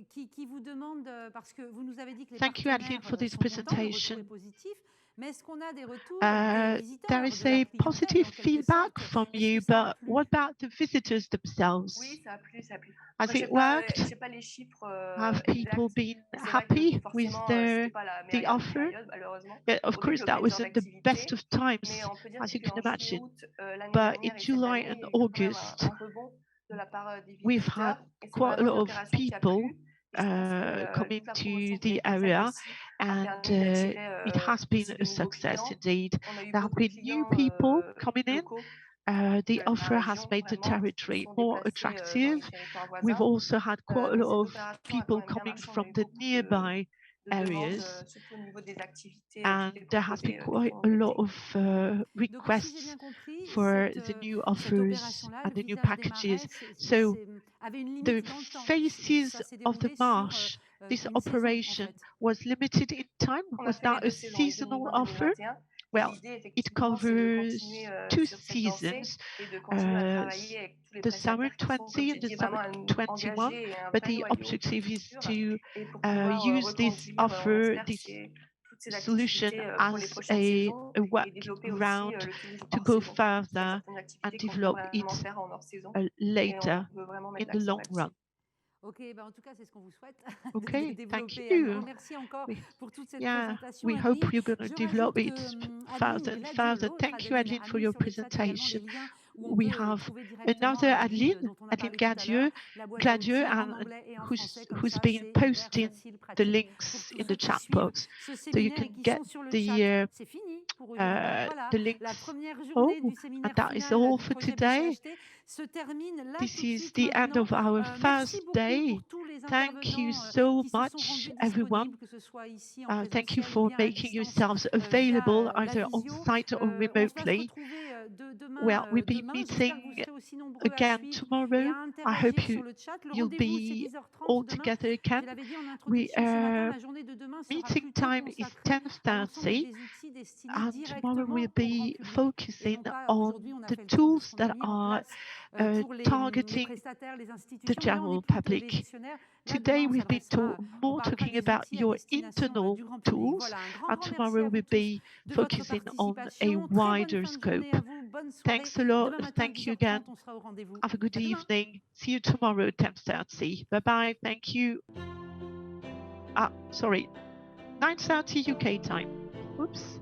qui vous demande, parce que vous nous avez dit que les partenaires Adeline, for this sont contents, le presentation. retour est positif. Mais est-ce qu'on a des retours des visiteurs, there is a positive feedback from you, but what about the visitors themselves? Oui, ça a plu, ça a plu. Has Moi, it worked? J'ai pas les chiffres Have people exacts. been C'est vrai que happy with forcément, c'était pas la the meilleure offer? période, malheureusement. Yeah, of Au course, début, that aucun wasn't the best d'activité. of times, Mais on peut dire as you can qu'en imagine. juillet-août l'année But dernière in et cette July année, and il y a eu quand même August, un rebond de la part des we've had visiteurs. Et c'est quite a vraiment une lot of opération qui a people plu. Et je pense que coming toute la to promotion qui a the été faite area, aussi a and permis d'attirer it has been aussi a de nouveaux success clients. indeed. On a eu There have beaucoup de been new clients people coming in. locaux The de la offer has région, made the vraiment, qui se territory sont more déplacés dans attractive. les territoires We've voisins. also had quite a Donc lot cette of opération a people quand même bien coming marché. On a from eu the beaucoup nearby de demandes, areas, surtout au niveau des activités qui and étaient there has proposées been tout quite au long a de lot l'été. of Donc, si j'ai requests bien compris, for the new cette offers opération-là, and le the new visage des marais, packages. So avait une the limite dans le temps. phases Ça s'est of the déroulé sur marsh, this une saison, en operation fait. was limited in time. On a Was fait les that deux a saisons, les seasonal 2020 offer? 2021. Et Well, l'idée, it effectivement, c'est de covers continuer 2 sur cette lancée seasons, et de continuer à travailler avec tous les the summer prestataires qui sont, comme 20 j'ai and the dit, summer vraiment 21. engagés et un But vrai the noyau objective is dur. to Et pour pouvoir use this reconduire, on offer, espère, this toutes ces solution activités pour les as prochaines saisons a et développer aussi workaround le tourisme to hors go saison. Il y a further certaines and activités qu'on peut develop it vraiment faire en hors saison et later on veut vraiment in mettre the l'accent long run. là-dessus. Ok, ben en tout cas, c'est ce qu'on vous souhaite, de Okay, thank développer. Un you. grand merci encore pour toute cette Yeah, présentation, we hope Adeline. you're going to Je develop rajoute it que further Adeline and Gladieux, further. l'autre Thank you, Adeline, Adeline, a for mis your sur le chat également des presentation. liens où on We peut have trouver directement another le guide Adeline, dont on a Adeline parlé tout à l'heure, la boîte à outils en anglais et en français, comme who's ça, been c'est hyper posting facile, the pratique pour links tous in ceux the qui chat suivent box, ce so you séminaire et can qui get sont sur le chat. C'est fini pour aujourd'hui. Voilà, the links. la première Oh, journée du and séminaire that is final all du for projet today. Bcht se termine là This tout de is suite the end maintenant. of our Merci first beaucoup day. pour tous les Thank you intervenants so qui se sont much, rendus everyone. disponibles, que ce soit ici en Thank you présentiel ou for bien à making distance yourselves via available la either on visio. site or On va se remotely. retrouver Well, we'll be demain. J'espère que vous meeting serez aussi nombreux à again suivre et tomorrow. à I hope interagir sur le chat. Le you'll rendez-vous, c'est be 10h30 all demain. together again. Je l'avais dit en We introduction ce matin, la journée de demain sera meeting plutôt time is consacrée à l'ensemble 10:30, des outils destinés and tomorrow directement we'll au grand be public. Et focusing non pas, on aujourd'hui, on a the fait le tour de ce tools qu'on a that mis en are place pour les targeting prestataires, les the institutions. Mais là, on est general plutôt les public. gestionnaires. Là, Today demain, on we've been on more parlera talking des about outils à your destination internal du grand public. tools, Voilà, un grand and merci tomorrow à vous we'll tous be de votre focusing on a participation. Très bonne wider fin de journée scope. à vous. Bonne soirée. Thanks a lot. Demain matin, Thank you again. 10h30, on sera au rendez-vous. Have a good À demain. evening. See you tomorrow, 10:30. Bye bye. Thank you. Sorry, 9:30 UK time. Oops.